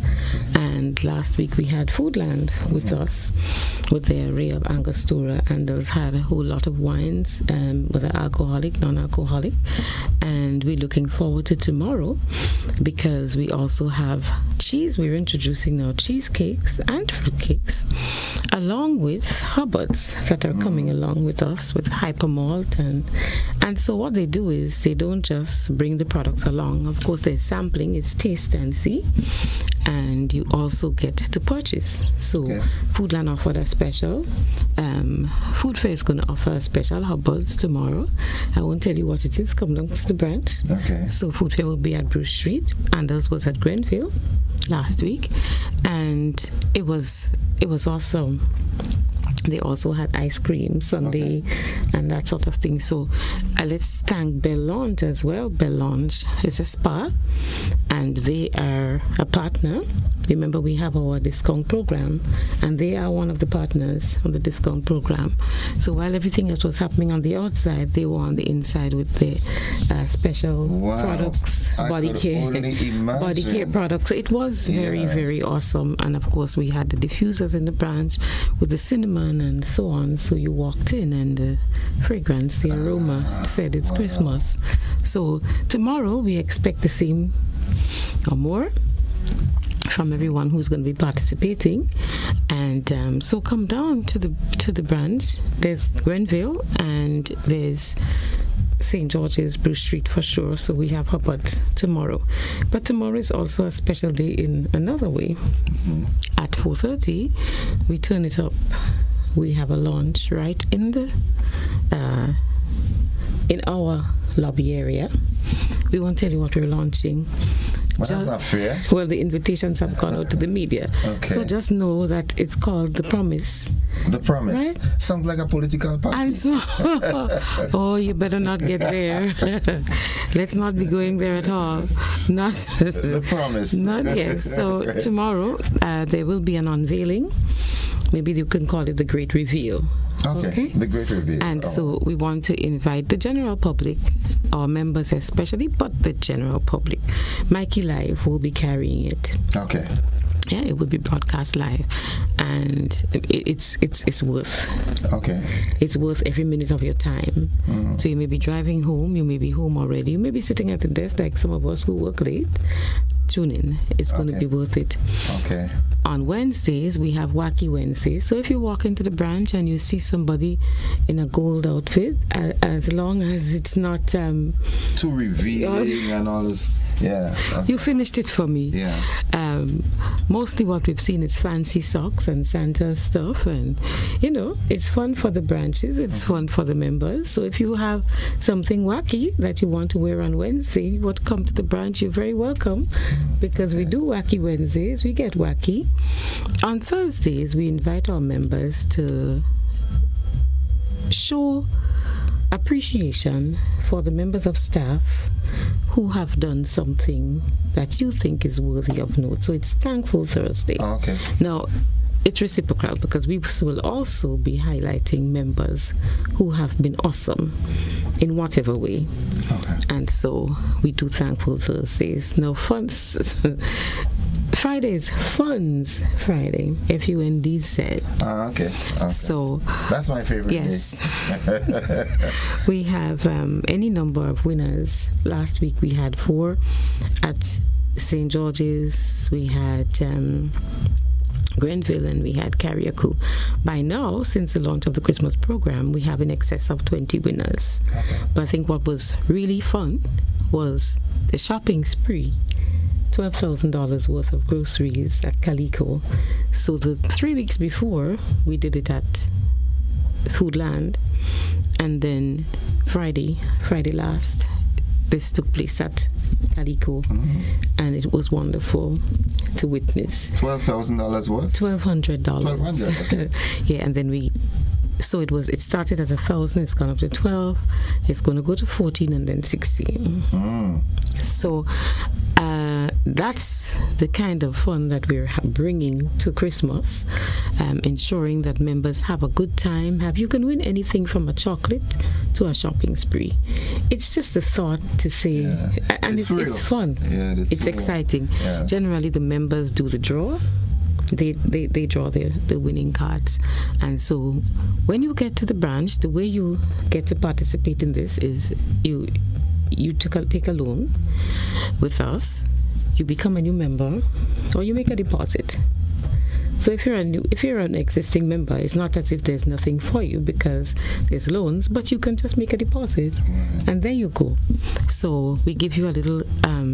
S8: and last week we had Foodland with us with their array of Angostura. Andals had a whole lot of wines, whether alcoholic, non-alcoholic, and we're looking forward to tomorrow because we also have cheese. We're introducing now cheesecakes and fruitcakes along with Hubbards that are coming along with us with Hypermalt, and so what they do is they don't just bring the products along. Of course, there's sampling, it's taste and see, and you also get to purchase. So Foodland offered a special. Food Fair is going to offer a special Hubbards tomorrow. I won't tell you what it is. Come down to the branch.
S1: Okay.
S8: So Food Fair will be at Bruce Street. Anders was at Grenville last week, and it was awesome. They also had ice cream Sunday and that sort of thing. So let's thank Bell Lounge as well. Bell Lounge is a spa, and they are a partner. Remember, we have our discount program, and they are one of the partners on the discount program. So while everything else was happening on the outside, they were on the inside with the special products, body care products. So it was very, very awesome. And of course, we had the diffusers in the branch with the cinnamon and so on. So you walked in, and the fragrance, the aroma said it's Christmas. So tomorrow we expect the same or more from everyone who's going to be participating, and so come down to the branch. There's Grenville and there's St. George's, Bruce Street for sure. So we have Hubbards tomorrow, but tomorrow is also a special day in another way. At 4:30 we turn it up. We have a launch right in the in our lobby area. We won't tell you what we're launching.
S1: Well, that's not fair.
S8: Well, the invitations have gone out to the media.
S1: Okay.
S8: So just know that it's called The Promise.
S1: The Promise.
S8: Right?
S1: Sounds like a political party.
S8: And so, oh, you better not get there. Let's not be going there at all. Not
S1: The Promise.
S8: Not yet. So tomorrow there will be an unveiling. Maybe you can call it the Great Reveal.
S1: Okay. The Great Reveal.
S8: And so we want to invite the general public, our members especially, but the general public. Mikey Live will be carrying it.
S1: Okay.
S8: Yeah, it will be broadcast live, and it's worth.
S1: Okay.
S8: It's worth every minute of your time. So you may be driving home, you may be home already, you may be sitting at the desk like some of us who work late. Tune in. It's going to be worth it.
S1: Okay.
S8: On Wednesdays, we have Wacky Wednesdays. So if you walk into the branch and you see somebody in a gold outfit, as long as it's not
S1: too revealing and all this. Yeah.
S8: You finished it for me.
S1: Yeah.
S8: Mostly what we've seen is fancy socks and Santa stuff, and it's fun for the branches, it's fun for the members. So if you have something wacky that you want to wear on Wednesday, you want to come to the branch, you're very welcome, because we do Wacky Wednesdays, we get wacky. On Thursdays, we invite our members to show appreciation for the members of staff who have done something that you think is worthy of note. So it's Thankful Thursday.
S1: Okay.
S8: Now, it's reciprocal because we will also be highlighting members who have been awesome in whatever way.
S1: Okay.
S8: And so we do Thankful Thursdays. Now, Fridays, Funds Friday, FUND.
S1: Okay.
S8: So
S1: that's my favorite.
S8: Yes. We have any number of winners. Last week we had 4 at St. George's. We had Grenville, and we had Carriacou. By now, since the launch of the Christmas program, we have in excess of 20 winners.
S1: Okay.
S8: But I think what was really fun was the shopping spree. $12,000 worth of groceries at Calico. So the 3 weeks before, we did it at Foodland, and then Friday last, this took place at Calico, and it was wonderful to witness.
S1: $12,000 worth?
S8: $1,200.
S1: $1,200. Okay.
S8: Yeah, and then it started at 1,000, it's gone up to 12, it's going to go to 14 and then 16. So that's the kind of fun that we're bringing to Christmas, ensuring that members have a good time. You can win anything from a chocolate to a shopping spree. It's just a thought to say, and it's fun.
S1: Yeah,
S8: it's exciting.
S1: Yeah.
S8: Generally, the members do the draw. They draw the winning cards, and so when you get to the branch, the way you get to participate in this is you take a loan with us, you become a new member, or you make a deposit. So if you're an existing member, it's not as if there's nothing for you because there's loans, but you can just make a deposit, and there you go. So we give you a little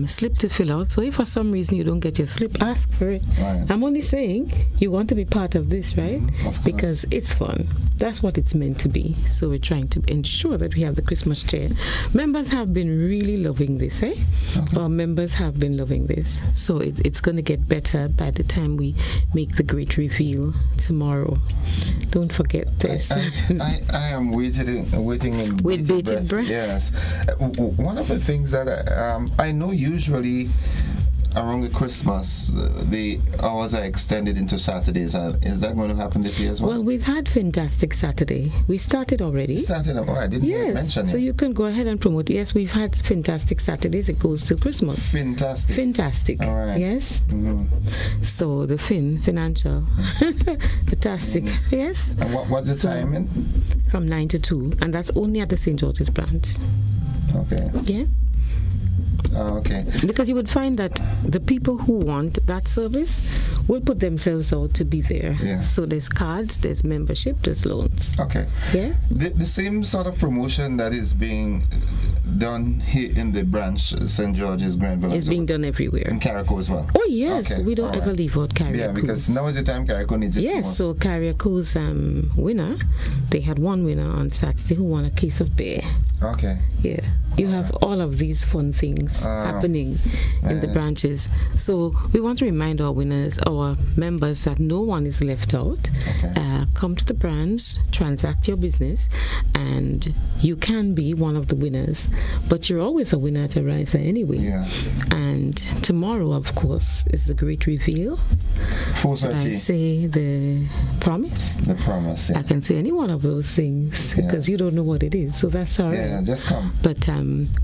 S8: slip to fill out. So if for some reason you don't get your slip, ask for it.
S1: Right.
S8: I'm only saying you want to be part of this, right? Because it's fun. That's what it's meant to be. So we're trying to ensure that we have the Christmas cheer. Members have been really loving this, eh? Our members have been loving this. So it's going to get better by the time we make the great reveal tomorrow. Don't forget this.
S1: I am waiting
S8: with bated breath.
S1: Yes. One of the things that I know usually around the Christmas, the hours are extended into Saturdays. Is that going to happen this year as well?
S8: Well, we've had Fantastic Saturday. We started already.
S1: I didn't mention it.
S8: So you can go ahead and promote. Yes, we've had Fantastic Saturdays. It goes till Christmas.
S1: Fantastic.
S8: All right. Yes. So the financial. Fantastic. Yes.
S1: And what's the timing?
S8: From 9 to 2. And that's only at the St. George's branch.
S1: Okay.
S8: Yeah.
S1: Okay.
S8: Because you would find that the people who want that service will put themselves out to be there.
S1: Yeah.
S8: So there's cards, there's membership, there's loans.
S1: Okay.
S8: Yeah.
S1: The same sort of promotion that is being done here in the branch, St. George's, Grenville.
S8: It's being done everywhere.
S1: In Carriacou as well.
S8: Oh yes, we don't ever leave out Carriacou.
S1: Yeah, because now is the time Carriacou needs it.
S8: Yes, so Carriacou's winner, they had one winner on Saturday who won a case of beer.
S1: Okay.
S8: Yeah. You have all of these fun things happening in the branches. So we want to remind our members that no one is left out. Okay. Come to the branch, transact your business, and you can be one of the winners. But you're always a winner at a riser anyway.
S1: Yeah.
S8: And tomorrow, of course, is the great reveal.
S1: 4:30.
S8: I say the promise.
S1: The promise. Yeah.
S8: I can say any one of those things because you don't know what it is. So that's all right.
S1: Yeah, just come.
S8: But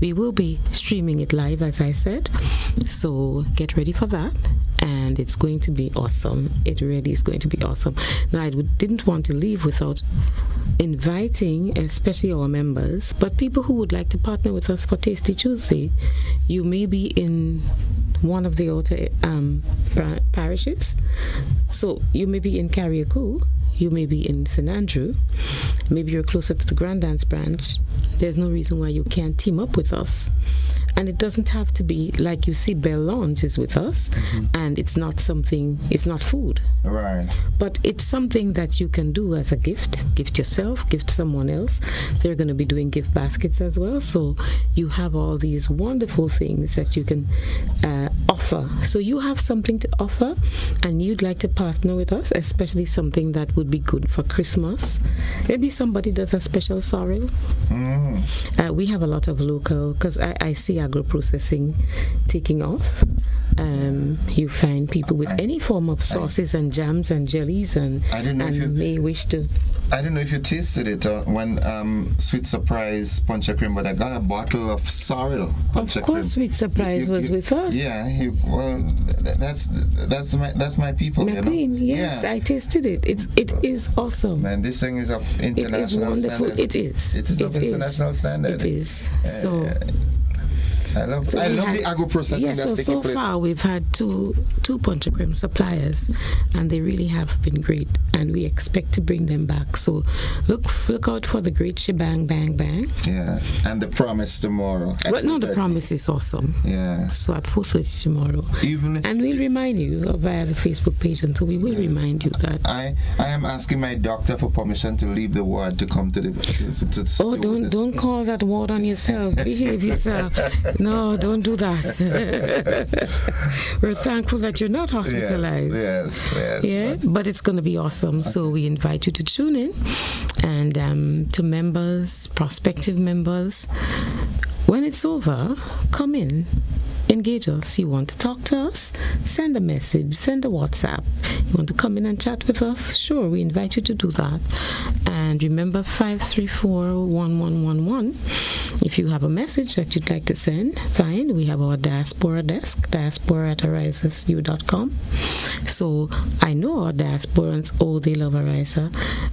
S8: we will be streaming it live, as I said. So get ready for that. and it's going to be awesome. It really is going to be awesome. Now, I didn't want to leave without inviting, especially our members, but people who would like to partner with us for Tasty Tuesday. You may be in one of the outer parishes, so you may be in Carriacou, you may be in St. Andrew, maybe you're closer to the Grand Dance branch. There's no reason why you can't team up with us. And it doesn't have to be like you see Bell Lounge is with us, and it's not food.
S1: Right.
S8: But it's something that you can do as a gift yourself, gift someone else. They're going to be doing gift baskets as well. So you have all these wonderful things that you can offer. So you have something to offer, and you'd like to partner with us, especially something that would be good for Christmas. Maybe somebody does a special sorrel. We have a lot of local, because I see agro-processing taking off. You find people with any form of sauces and jams and jellies, and may wish to.
S1: I don't know if you tasted it when Sweet Surprise Punch Cream, but I got a bottle of sorrel Punch Cream.
S8: Of course, Sweet Surprise was with us.
S1: Yeah, that's my people.
S8: McQueen,
S1: you know?
S8: yes, I tasted it. It is awesome.
S1: Man, this thing is of international
S8: It is wonderful.
S1: standard.
S8: It is.
S1: It is of international standard.
S8: It is. So.
S1: I love the agro processing that's taking place.
S8: So far we've had two Punch Cream suppliers, and they really have been great, and we expect to bring them back. So look out for the great shebang bang bang.
S1: Yeah, and the promise tomorrow.
S8: But no, the promise is awesome.
S1: Yeah.
S8: So at 4:30 tomorrow. And we'll remind you via the Facebook page, and so we will remind you that.
S1: I am asking my doctor for permission to leave the ward to come to the.
S8: Oh, don't call that ward on yourself. Behave yourself. No, don't do that. We're thankful that you're not hospitalized.
S1: Yes.
S8: Yeah, but it's going to be awesome. Okay. So we invite you to tune in. And to members, prospective members, when it's over, come in. Engage us. You want to talk to us? Send a message, send a WhatsApp. You want to come in and chat with us? Sure, we invite you to do that. And remember 534-1111. If you have a message that you'd like to send, fine. We have our diaspora desk, diaspora@arisasu.com. So I know our diasporans, they love Arisa.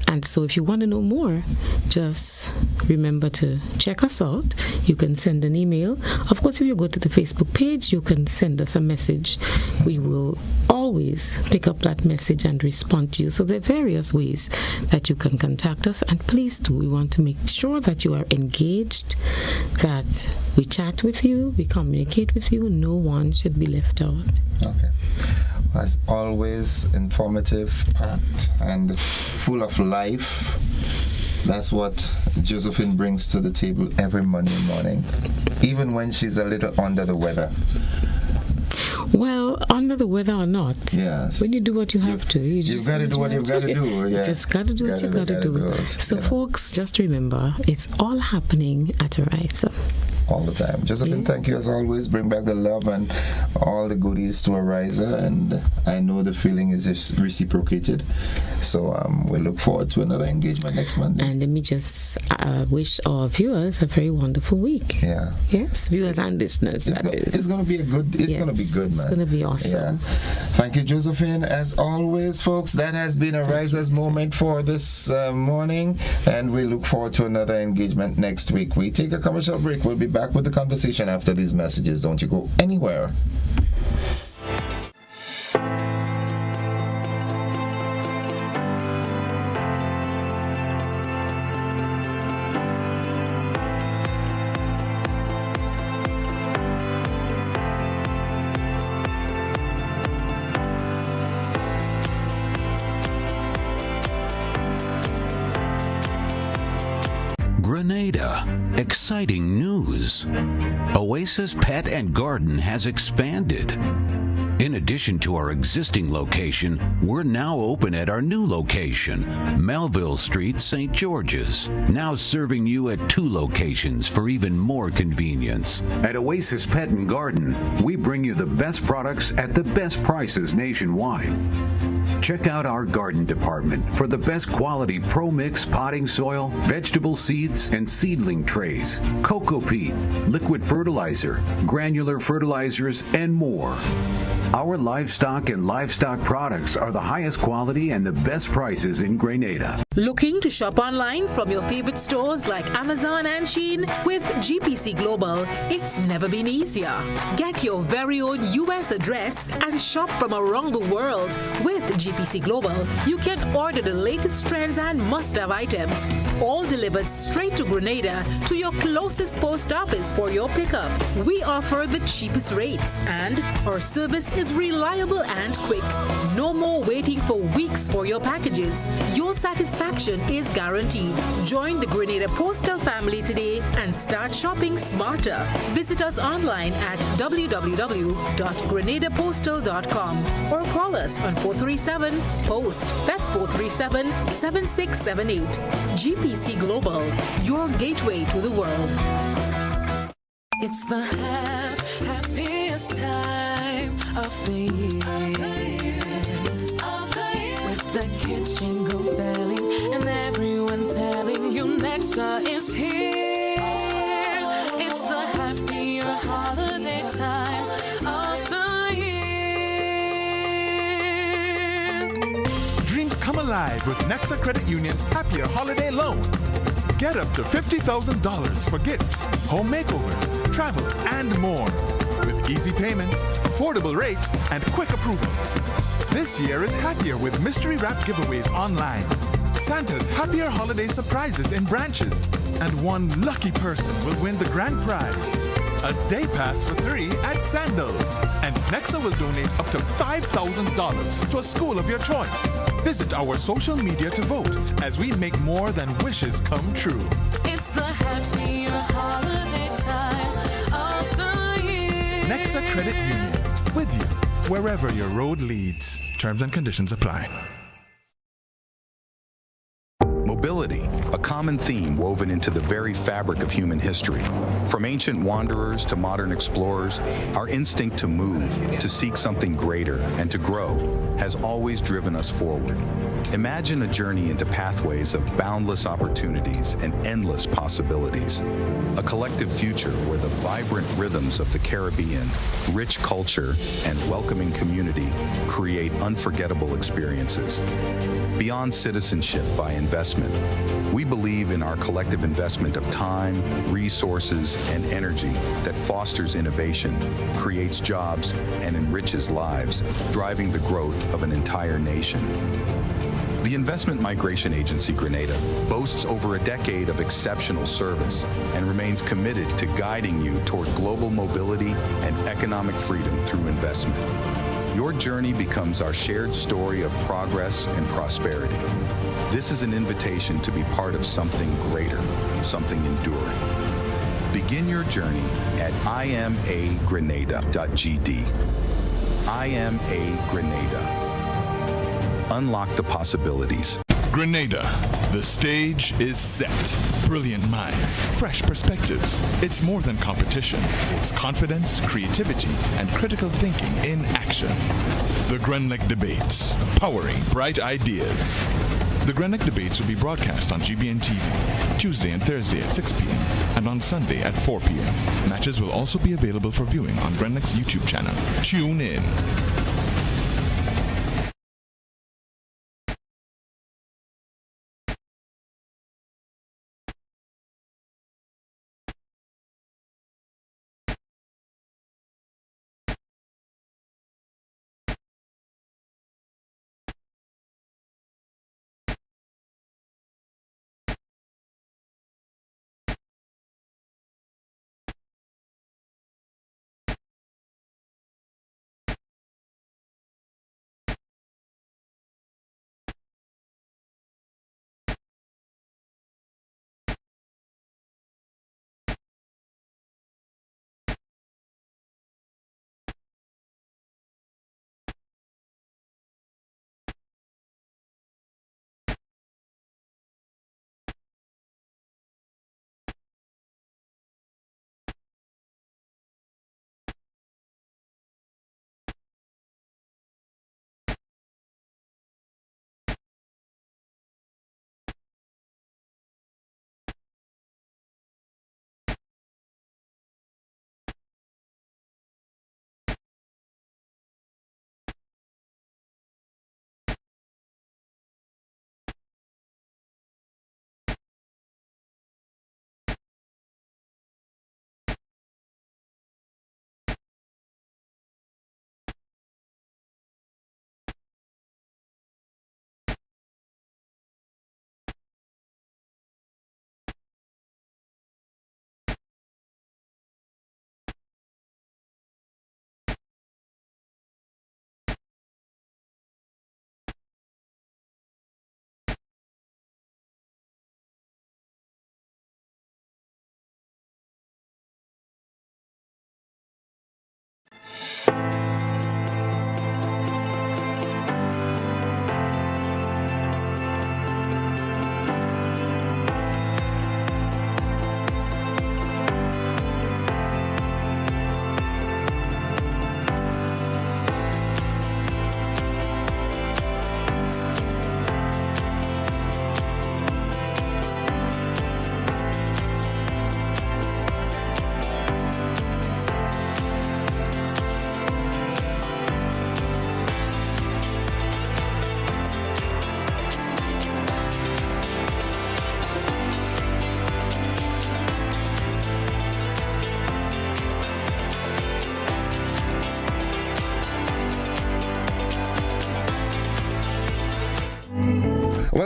S8: And so if you want to know more, just remember to check us out. You can send an email. Of course, if you go to the Facebook page, you can send us a message. We will always pick up that message and respond to you. So there are various ways that you can contact us, and please do. We want to make sure that you are engaged, that we chat with you, we communicate with you. No one should be left out.
S1: Okay. As always, informative, packed, and full of life. That's what Josephine brings to the table every Monday morning, even when she's a little under the weather.
S8: Well, under the weather or not,
S1: yes.
S8: When you do what you have to,
S1: you've got to do what you've got to do. Yeah.
S8: You just got to do what you got to do. So, folks, just remember, it's all happening at Arisa.
S1: All the time. Josephine, thank you as always. Bring back the love and all the goodies to Arisa, and I know the feeling is reciprocated. So we look forward to another engagement next Monday.
S8: And let me just wish our viewers a very wonderful week.
S1: Yeah.
S8: Yes, viewers and listeners.
S1: It's going to be going to be good, man.
S8: It's going to be awesome.
S1: Yeah. Thank you, Josephine. As always, folks, that has been Arisa's moment for this morning, and we look forward to another engagement next week. We take a commercial break. We'll be back with the conversation after these messages. Don't you go anywhere.
S9: Grenada. Exciting news. Oasis Pet and Garden has expanded. In addition to our existing location, we're now open at our new location, Melville Street, St. George's. Now serving you at 2 locations for even more convenience. At Oasis Pet and Garden, we bring you the best products at the best prices nationwide. Check out our garden department for the best quality Pro Mix potting soil, vegetable seeds, and seedling trays, cocoa peat, liquid fertilizer, granular fertilizers, and more. Our livestock and livestock products are the highest quality and the best prices in Grenada.
S4: Looking to shop online from your favorite stores like Amazon and Shein? With GPC Global, it's never been easier. Get your very own US address and shop from around the world. With GPC Global, you can order the latest trends and must-have items, all delivered straight to Grenada to your closest post office for your pickup. We offer the cheapest rates and our service is reliable and quick. No more waiting for weeks for your packages. Your satisfaction is guaranteed. Join the Grenada Postal family today and start shopping smarter. Visit us online at www.grenadapostal.com or call us on 437-POST. That's 437-7678. GPC Global, your gateway to the world.
S6: It's the happiest time of the year. With the kids jingle belling and everyone telling you Nexa is here. It's the happier holiday time of the year.
S15: Dreams come alive with Nexa Credit Union's Happier Holiday Loan. Get up to $50,000 for gifts, home makeovers, travel, and more. With easy payments, affordable rates, and quick approvals. This year is happier with mystery wrap giveaways online. Santa's Happier Holiday surprises in branches. And one lucky person will win the grand prize. A day pass for 3 at Sandals. And Nexa will donate up to $5,000 to a school of your choice. Visit our social media to vote as we make more than wishes come true.
S6: It's the happier holiday time of the year.
S15: Nexa Credit Union. With you, wherever your road leads. Terms and conditions apply.
S7: Mobility, a common theme woven into the very fabric of human history. From ancient wanderers to modern explorers, our instinct to move, to seek something greater, and to grow has always driven us forward. Imagine a journey into pathways of boundless opportunities and endless possibilities. A collective future where the vibrant rhythms of the Caribbean, rich culture, and welcoming community create unforgettable experiences. Beyond citizenship by investment, we believe in our collective investment of time, resources, and energy that fosters innovation, creates jobs, and enriches lives, driving the growth of an entire nation. The Investment Migration Agency Grenada boasts over a decade of exceptional service and remains committed to guiding you toward global mobility and economic freedom through investment. Your journey becomes our shared story of progress and prosperity. This is an invitation to be part of something greater, something enduring. Begin your journey at imagrenada.gd. IMA Grenada. Unlock the possibilities.
S15: Grenada, the stage is set. Brilliant minds, fresh perspectives. It's more than competition. It's confidence, creativity, and critical thinking in action. The Grenlec Debates, powering bright ideas. The Grenlec Debates will be broadcast on GBN TV, Tuesday and Thursday at 6 p.m. and on Sunday at 4 p.m. Matches will also be available for viewing on Grenlec's YouTube channel. Tune in.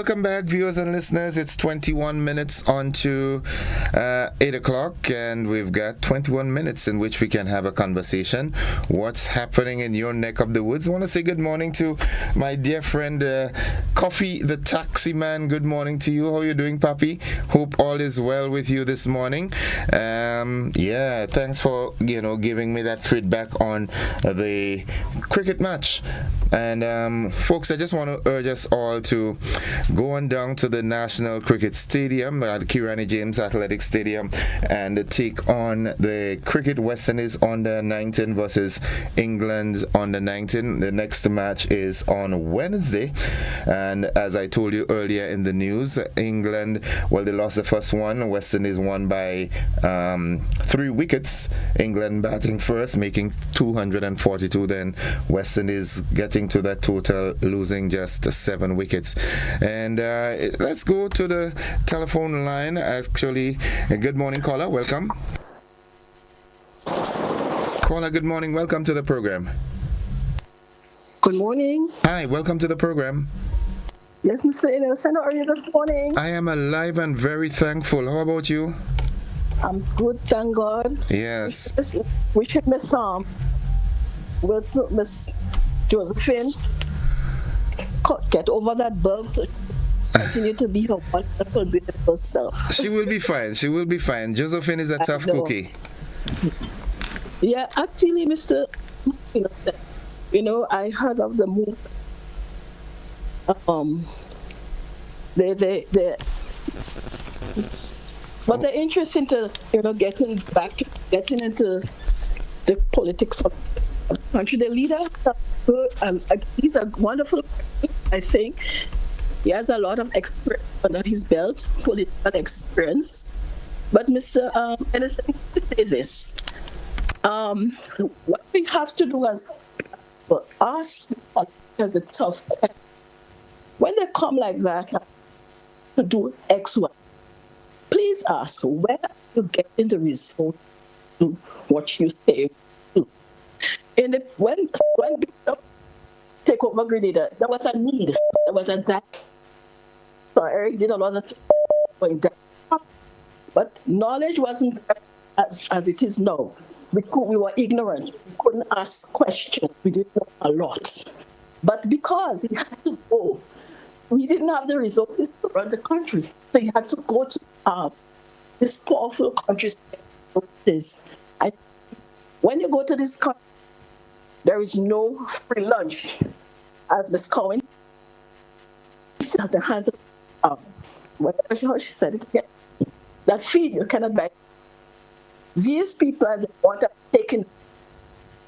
S1: Welcome back, viewers and listeners. It's 21 minutes on to 8 o'clock, and we've got 21 minutes in which we can have a conversation. What's happening in your neck of the woods? I want to say good morning to my dear friend Coffee the Taxi Man. Good morning to you. How are you doing, Papi? Hope all is well with you this morning. Thanks for giving me that feedback on the cricket match. And folks, I just want to urge us all to go on down to the National Cricket Stadium at Kirani James Athletic Stadium and take on the Cricket West Indies under 19 versus England under 19. The next match is on Wednesday, and as I told you earlier in the news, England, they lost the first one. West Indies won by 3 wickets. England batting first, making 242, then West Indies getting to that total, losing just 7 wickets. And let's go to the telephone line. Actually, good morning, caller. Welcome. Caller, good morning. Welcome to the program.
S10: Good morning.
S1: Hi, welcome to the program.
S10: Yes, Mr. Innocent, how are you this morning?
S1: I am alive and very thankful. How about you?
S10: I'm good, thank God.
S1: Yes.
S10: Wishing Miss Josephine get over that bug, so continue to be her wonderful, beautiful self.
S1: She will be fine. She will be fine. Josephine is a tough cookie.
S10: Yeah, actually, Mr. I heard of the movement. But they're interested to, getting into the politics of the country. The leader, he's a wonderful, I think. He has a lot of experience under his belt, political experience. But Mr. Anderson, say this. What we have to do as for us as a tough question. When they come like that to do X, Y, please ask where you getting the result to what you say. When take over Grenada, there was a need. There was a that. So Eric did a lot of things going down. But knowledge wasn't as it is now. We were ignorant. We couldn't ask questions. We didn't know a lot. But because he had to go, we didn't have the resources to run the country. So he had to go to this powerful country. When you go to this country, there is no free lunch. As Ms. Cohen said at the hands of how she said it again, that feed you cannot buy. These people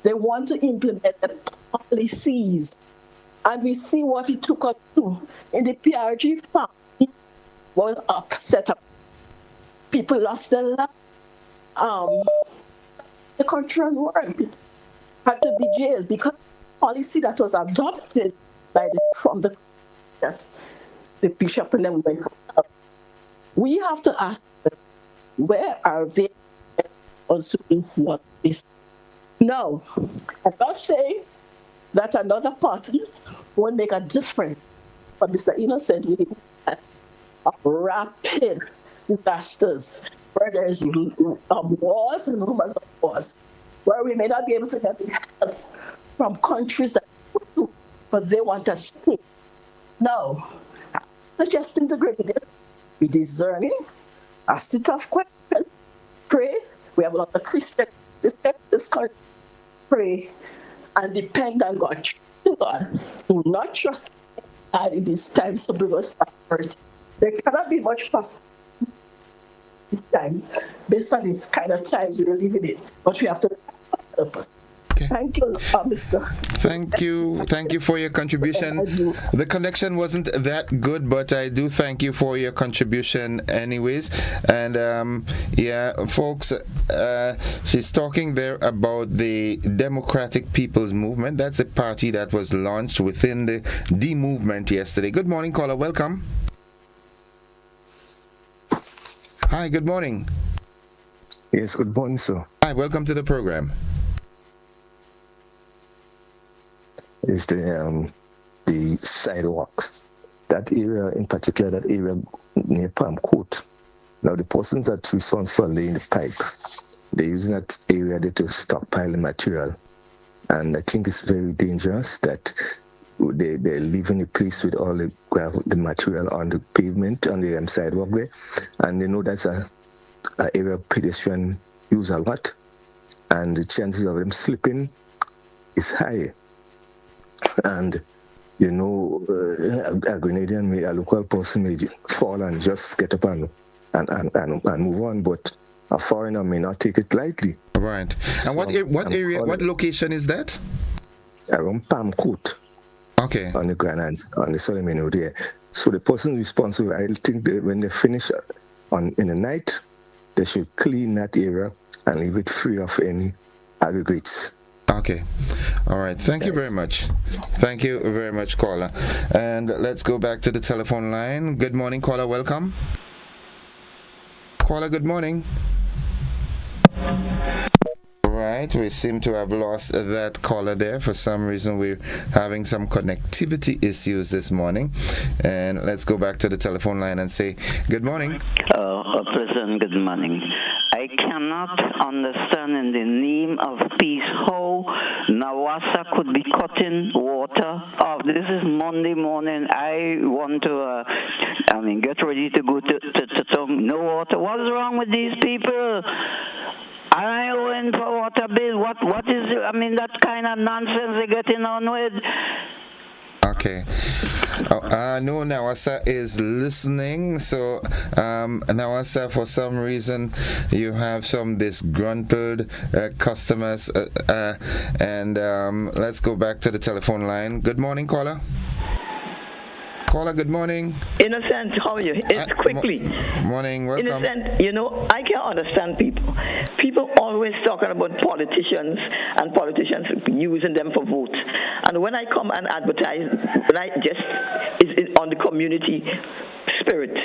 S10: they want to implement the policies. And we see what it took us to. In the PRG family was upset up. People lost their lives. The country and world had to be jailed because the policy that was adopted from the bishop and then went for help. We have to ask them, where are they also doing what is? No, I'm not saying that another party won't make a difference. But Mr. Innocent, we have rapid disasters where there's wars and rumors of wars, where we may not be able to get help from countries that but they want us to stay. No, I'm suggesting to Grenada, be discerning, ask the tough question, pray. We have a lot of Christians this country. Pray and depend on God. God. Do not trust God in these times to bring us backward. There cannot be much prosperity these times based on the kind of times we're living in. But we have to purpose. Okay. Thank you, Mr.
S1: Thank you for your contribution. The connection wasn't that good, but I do thank you for your contribution anyways. And folks, she's talking there about the Democratic People's Movement. That's a party that was launched within the D movement yesterday. Good morning, caller. Welcome. Hi, good morning.
S17: Yes, good morning, sir.
S1: Hi, welcome to the program.
S17: Is the sidewalk
S11: that area in particular, that area near Palm Court. Now, the persons that responsible for laying the pipe, they're using that area there to stockpile the material. And I think it's very dangerous that they're leaving the place with all the gravel, the material on the pavement, on the sidewalk there. And they know that's an area pedestrian use a lot. And the chances of them slipping is high. And, you know, a Grenadian, a local person may fall and just get up and move on, but a foreigner may not take it lightly.
S1: Right. And what area, what location is that?
S11: Around Palm Court.
S1: Okay.
S11: On the Grenada, on the Solomon Road there. So the person responsible, I think when they finish in the night, they should clean that area and leave it free of any aggregates.
S1: Okay. All right. Thank you very much. Thank you very much, caller. And let's go back to the telephone line. Good morning, caller. Welcome. Caller, good morning. Right, we seem to have lost that caller there. For some reason, we're having some connectivity issues this morning. And let's go back to the telephone line and say good morning.
S12: Pleasant good morning. I cannot understand in the name of peace how Nawasa could be cutting water off. This is Monday morning. I want to, get ready to go to no water. What is wrong with these people? I owing for water bill. What is that kind of nonsense they're getting on with?
S1: Okay. No, Nawasa is listening. So, Nawasa, for some reason, you have some disgruntled customers. And let's go back to the telephone line. Good morning, caller. Caller, good morning.
S23: Innocent, how are you? It's quickly.
S1: Morning, welcome.
S23: Innocent, I can't understand people. People always talking about politicians and politicians using them for votes. And when I come and advertise, it's on the community spirit,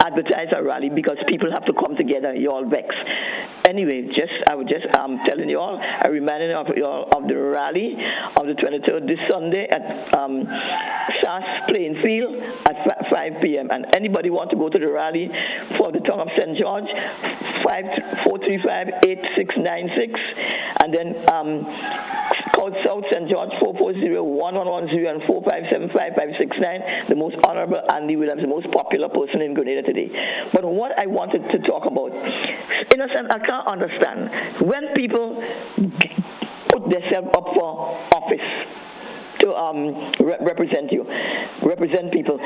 S23: advertise a rally because people have to come together, you all vex. Anyway, I was just telling you all, I reminded you all of the rally of the 23rd this Sunday at SAS Playing Field at 5 p.m. And anybody want to go to the rally for the town of St. George, 435-8696, and then South St. George 440-1110 and 4575569. The most honorable Andy Williams, the most popular person in Grenada today. But what I wanted to talk about, Innocent, I can't understand when people put themselves up for office to represent people.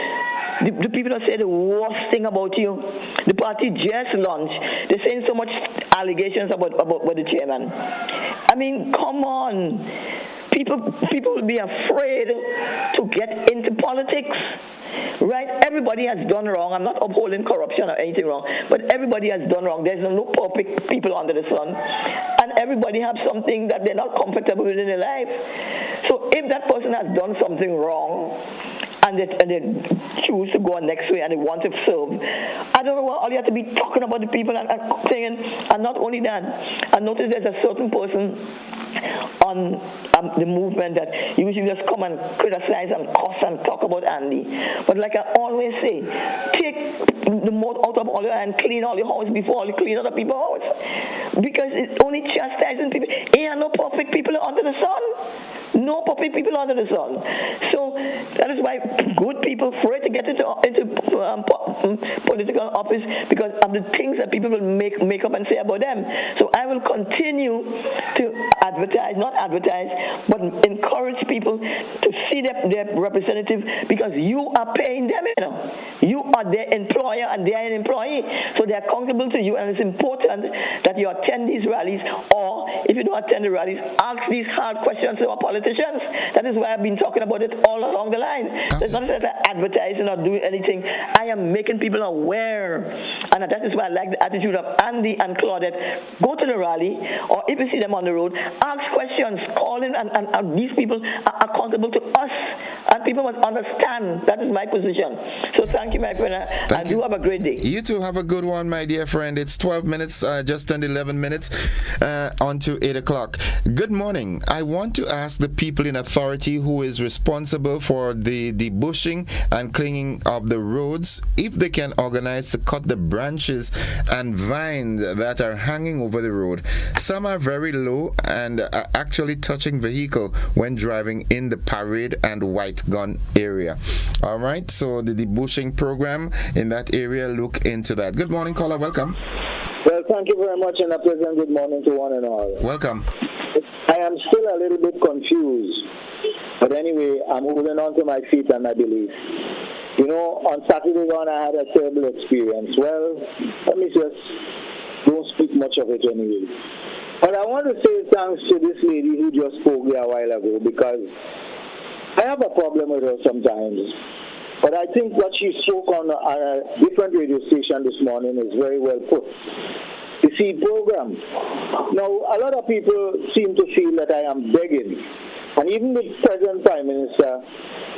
S23: The people that say the worst thing about you, the party just launched. They're saying so much allegations about the chairman. I mean, come on. People will be afraid to get into politics. Right? Everybody has done wrong. I'm not upholding corruption or anything wrong, but everybody has done wrong. There's no perfect people under the sun. And everybody has something that they're not comfortable with in their life. So if that person has done something wrong, and they choose to go next way and they want to serve, I don't know why all you have to be talking about the people and saying, and not only that, I noticed there's a certain person on the movement that usually just come and criticize and cuss and talk about Andy. But like I always say, take the mud out of all your and clean all your house before you clean other people's house. Because it's only chastising people. There are no perfect people under the sun. No perfect people under the sun. So that is why good people afraid to get into political office because of the things that people will make up and say about them. So I will continue to not advertise, but encourage people to see their representative because you are paying them. You are their employer and they are an employee. So they are accountable to you, and it's important that you attend these rallies, or if you don't attend the rallies, ask these hard questions to our politicians. That is why I've been talking about it all along the line. It's not that I'm advertising or doing anything. I am making people aware, and that is why I like the attitude of Andy and Claudette. Go to the rally, or if you see them on the road, ask questions, call in, and these people are accountable to us, and people must understand. That is my position. So thank you, my friend. I do have a great day.
S1: You too have a good one, my dear friend. It's 12 minutes, just turned 11 minutes on to 8 o'clock. Good morning. I want to ask the people in authority who is responsible for the bushing and cleaning widening of the roads, if they can organize to cut the branches and vines that are hanging over the road. Some are very low and are actually touching vehicle when driving in the Parade and White Gun area. All right, so the debushing program in that area, look into that. Good morning, caller. Welcome.
S14: Well, thank you very much, and a pleasant good morning to one and all.
S1: Welcome.
S14: I am still a little bit confused, but anyway, I'm holding on to my feet and my belief. You know, on Saturday gone, I had a terrible experience. Well, let me just don't speak much of it anyway. But I want to say thanks to this lady who just spoke there a while ago, because I have a problem with her sometimes. But I think what she spoke on a different radio station this morning is very well put. The seed program. Now, a lot of people seem to feel that I am begging. And even the present Prime Minister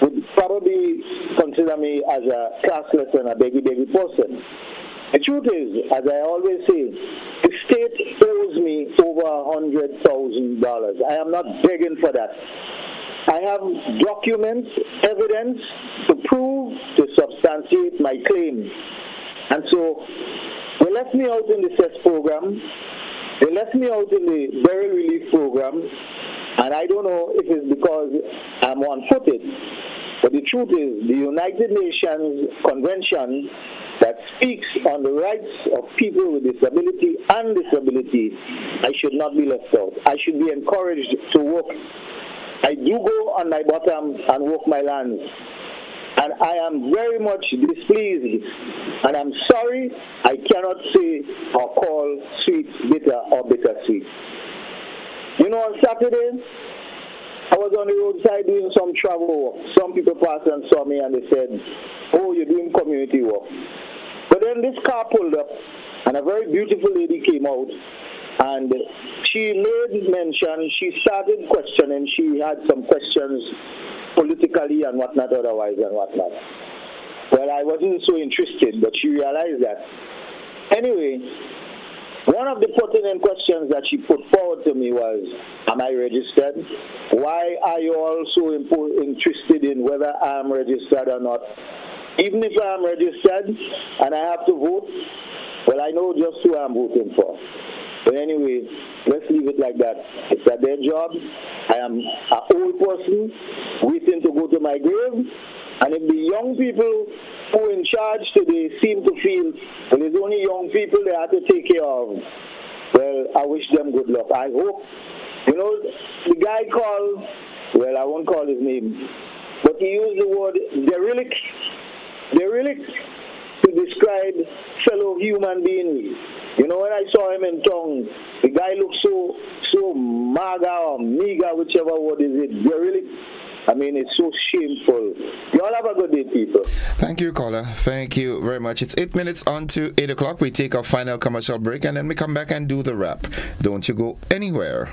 S14: would probably consider me as a classless and a beggy person. The truth is, as I always say, the state owes me over $100,000. I am not begging for that. I have documents, evidence to prove, to substantiate my claim. And so they left me out in the CES program. They left me out in the burial relief program. And I don't know if it's because I'm one-footed. But the truth is, the United Nations Convention that speaks on the rights of people with disability and disability, I should not be left out. I should be encouraged to work. I do go on my bottom and work my lands. And I am very much displeased. And I'm sorry I cannot say or call sweet bitter or bitter sweet. You know, on Saturday, I was on the roadside doing some travel work. Some people passed and saw me and they said, oh, you're doing community work. But then this car pulled up and a very beautiful lady came out. And she made mention, she started questioning, she had some questions politically and whatnot otherwise and whatnot. Well, I wasn't so interested, but she realized that. Anyway, one of the pertinent questions that she put forward to me was, am I registered? Why are you all so interested in whether I'm registered or not? Even if I'm registered and I have to vote, well, I know just who I'm voting for. But anyway, let's leave it like that. It's at their job. I am an old person waiting to go to my grave. And if the young people who are in charge today seem to feel, well, there's only young people they have to take care of, well, I wish them good luck. I hope, you know, the guy called, well, I won't call his name, but he used the word derelict to describe fellow human beings. You know, when I saw him in town, the guy looked so maga or meager, whichever word is it, derelict. I mean, it's so shameful. You all have a good day, people.
S1: Thank you, caller. Thank you very much. It's 8 minutes on to 8 o'clock. We take our final commercial break and then we come back and do the wrap. Don't you go anywhere.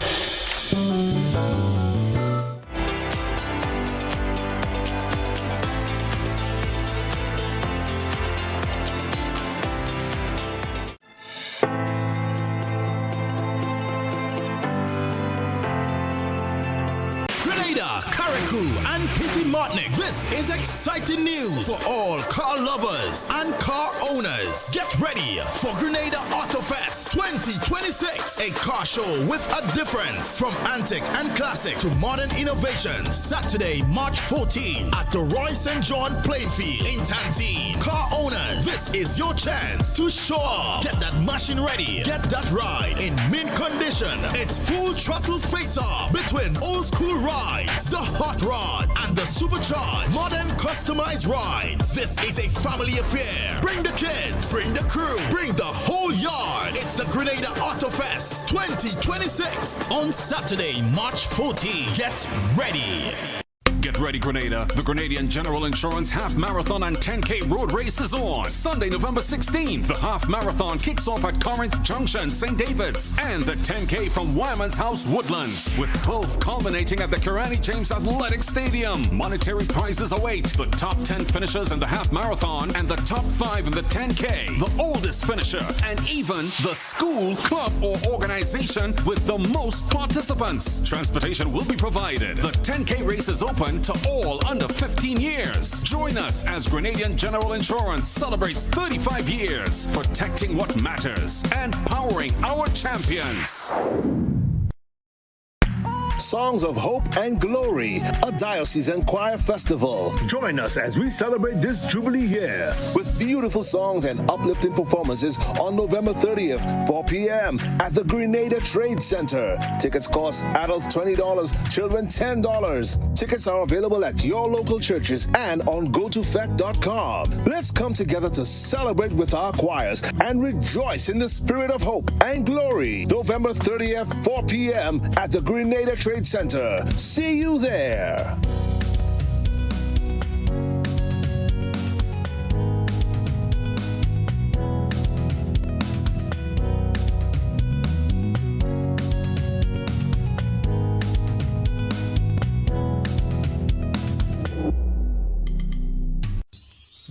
S3: And Pity Martinic. This is exciting news for all car lovers and car owners. Get ready for Grenada Auto Fest 2026, a car show with a difference from antique and classic to modern innovations. Saturday, March 14th at the Roy St. John playing field in Tantine. Car owners, this is your chance to show off. Get that machine ready. Get that ride in mint condition. It's full throttle face-off between old school rides, the hot rod, and the supercharged modern customized rides. This is a family affair. Bring the kids, bring the crew, bring the whole yard. It's the Grenada Auto Fest 2026 on Saturday, March 14th. Get ready.
S16: Get ready, Grenada. The Grenadian General Insurance Half Marathon and 10K Road Race is on. Sunday, November 16th. The Half Marathon kicks off at Corinth Junction, St. David's, and the 10K from Wyman's House, Woodlands, with both culminating at the Kirani James Athletic Stadium. Monetary prizes await the top 10 finishers in the Half Marathon and the top 5 in the 10K, the oldest finisher, and even the school, club, or organization with the most participants. Transportation will be provided. The 10K race is open open to all under 15 years. Join us as Grenadian General Insurance celebrates 35 years, protecting what matters and powering our champions.
S5: Songs of Hope and Glory, a diocesan choir festival. Join us as we celebrate this Jubilee year with beautiful songs and uplifting performances on November 30th, 4 p.m. at the Grenada Trade Center. Tickets cost adults $20, children $10. Tickets are available at your local churches and on gotofect.com. Let's come together to celebrate with our choirs and rejoice in the spirit of hope and glory. November 30th, 4 p.m. at the Grenada Trade Center. See you there.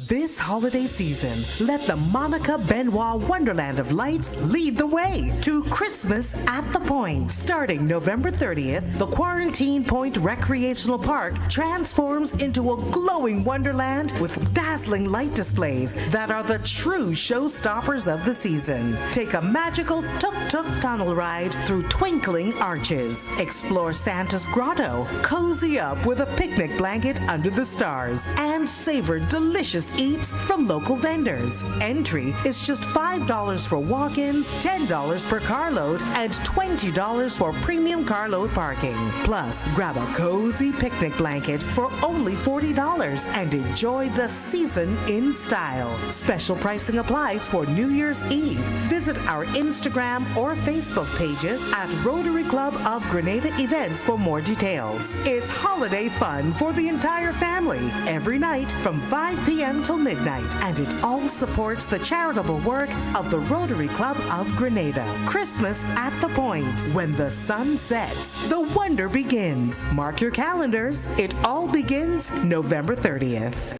S18: This holiday season, let the Monica Benoit Wonderland of Lights lead the way to Christmas at the Point. Starting November 30th, the Quarantine Point Recreational Park transforms into a glowing wonderland with dazzling light displays that are the true showstoppers of the season. Take a magical tuk-tuk tunnel ride through twinkling arches. Explore Santa's grotto, cozy up with a picnic blanket under the stars, and savor delicious eats from local vendors. Entry is just $5 for walk-ins, $10 per carload, and $20 for premium carload parking. Plus, grab a cozy picnic blanket for only $40 and enjoy the season in style. Special pricing applies for New Year's Eve. Visit our Instagram or Facebook pages at Rotary Club of Grenada Events for more details. It's holiday fun for the entire family every night from 5 p.m. till midnight, and it all supports the charitable work of the Rotary Club of Grenada. Christmas at the Point. When the sun sets, the wonder begins. Mark your calendars. It all begins November 30th.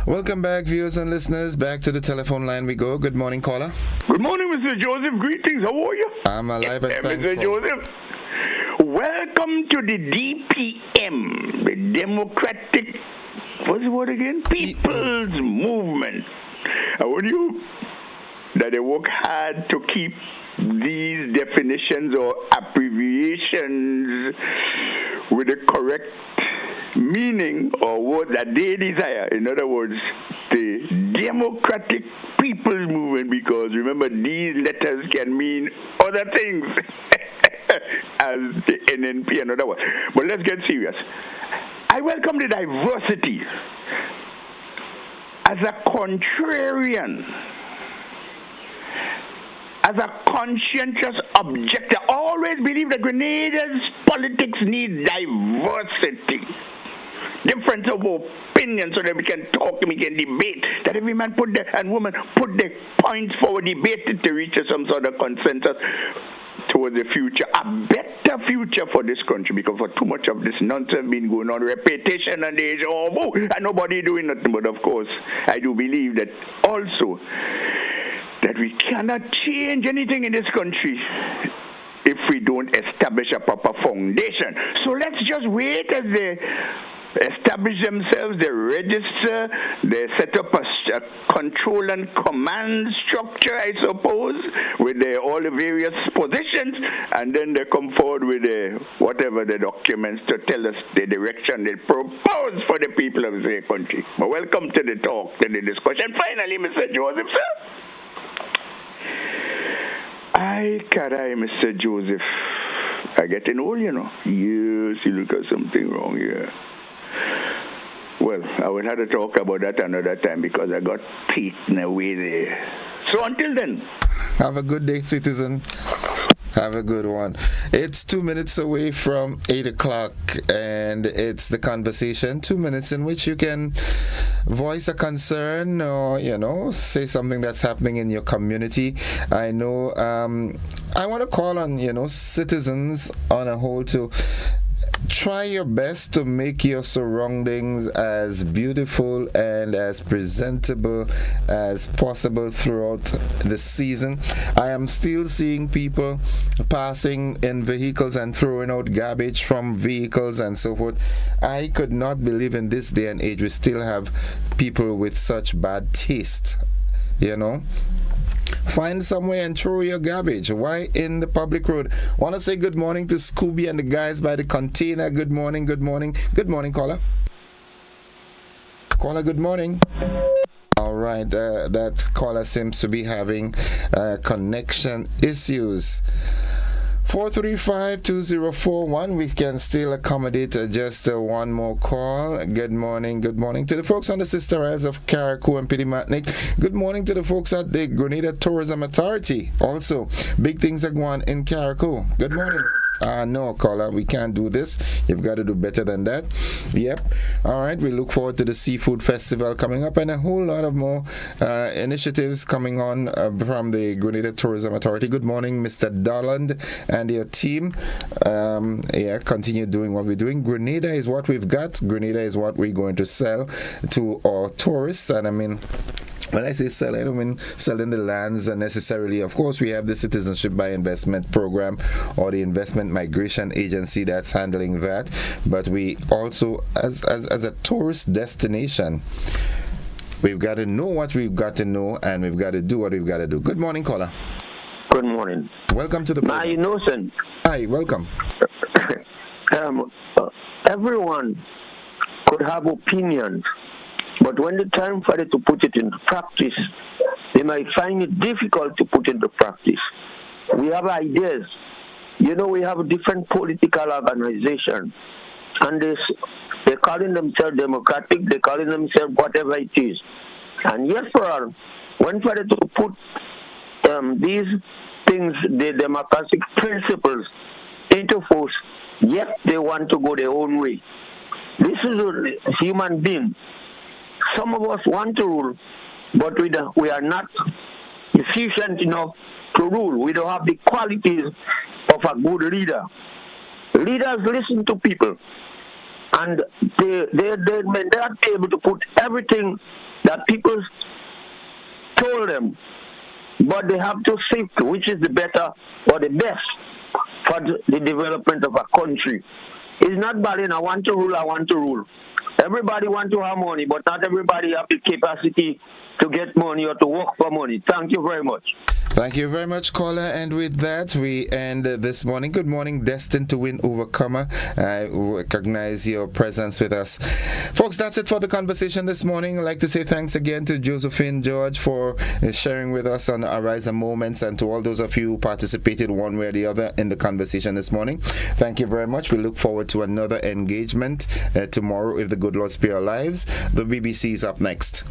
S1: Welcome back, viewers and listeners. Back to the telephone line we go. Good morning, caller.
S19: Good morning, Mr. Joseph. Greetings. How are you?
S1: I'm alive and thankful.
S19: Mr. Joseph. Welcome to the DPM, the Democratic, what's the word again? People's Movement. I want you that they work hard to keep these definitions or abbreviations with the correct meaning or what that they desire. In other words, the Democratic People's Movement, because remember, these letters can mean other things as the NNP and other ones. But let's get serious. I welcome the diversity. As a contrarian, as a conscientious objector, I always believe that Grenada's politics need diversity. Difference of opinion so that we can talk and we can debate, that every man and woman put their points forward, debated to reach some sort of consensus towards the future, a better future for this country, because for too much of this nonsense been going on, repetition and age, and nobody doing nothing. But of course, I do believe that also that we cannot change anything in this country if we don't establish a proper foundation. So let's just wait as they establish themselves, they register, they set up a control and command structure, I suppose, with all the various positions, and then they come forward with whatever the documents to tell us the direction they propose for the people of the country. But welcome to the talk, to the discussion. Finally, Mr. Joseph, sir. Caray, Mr. Joseph. I getting old, you know. Yes, you look at something wrong here. Well, I will have to talk about that another time because I got beaten away there. So until then.
S1: Have a good day, citizen. Have a good one. It's 2 minutes away from 8 o'clock, and it's the conversation. 2 minutes in which you can voice a concern or, say something that's happening in your community. I know I want to call on, citizens on a whole to try your best to make your surroundings as beautiful and as presentable as possible throughout the season. I am still seeing people passing in vehicles and throwing out garbage from vehicles and so forth. I could not believe in this day and age we still have people with such bad taste, you know. Find somewhere and throw your garbage. Why in the public road? Want to say good morning to Scooby and the guys by the container. Good morning, good morning. Good morning, caller. Caller, good morning. All right, that caller seems to be having connection issues. 435-2041. We can still accommodate just one more call. Good morning to the folks on the Sister Isles of Carriacou and Pitimatnik. Good morning to the folks at the Grenada Tourism Authority. Also, big things are going in Carriacou. Good morning. No, caller, we can't do this. You've got to do better than that. Yep. All right, we look forward to the Seafood Festival coming up and a whole lot of more initiatives coming on from the Grenada Tourism Authority. Good morning, Mr. Darland and your team. Continue doing what we're doing. Grenada is what we've got. Grenada is what we're going to sell to our tourists. And I mean, when I say sell, I don't mean selling the lands necessarily. Of course, we have the Citizenship by Investment program or the Investment Migration Agency that's handling that. But we also, as a tourist destination, we've got to know what we've got to know and we've got to do what we've got to do. Good morning, caller.
S2: Good morning.
S1: Welcome to the program.
S2: My innocent.
S1: Hi, welcome.
S2: Everyone could have opinions, but when the time for it to put it into practice, they might find it difficult to put into practice. We have ideas. You know, we have a different political organization, and they're calling themselves democratic, they're calling themselves whatever it is. And yes, for all, when for it to put these things, the democratic principles, into force, yet they want to go their own way. This is a human being. Some of us want to rule, but we are not efficient enough to rule. We don't have the qualities of a good leader. Leaders listen to people, and they may not be able to put everything that people told them, but they have to seek which is the better or the best for the development of a country. It's not bad in I want to rule. Everybody wants to have money, but not everybody have the capacity to get money or to work for money. Thank you very much.
S1: Thank you very much, caller. And with that, we end this morning. Good morning, Destined to Win Overcomer. I recognize your presence with us. Folks, that's it for the conversation this morning. I'd like to say thanks again to Josephine George for sharing with us on Arise Moments, and to all those of you who participated one way or the other in the conversation this morning. Thank you very much. We look forward to another engagement tomorrow if the good Lord spare our lives. The BBC is up next.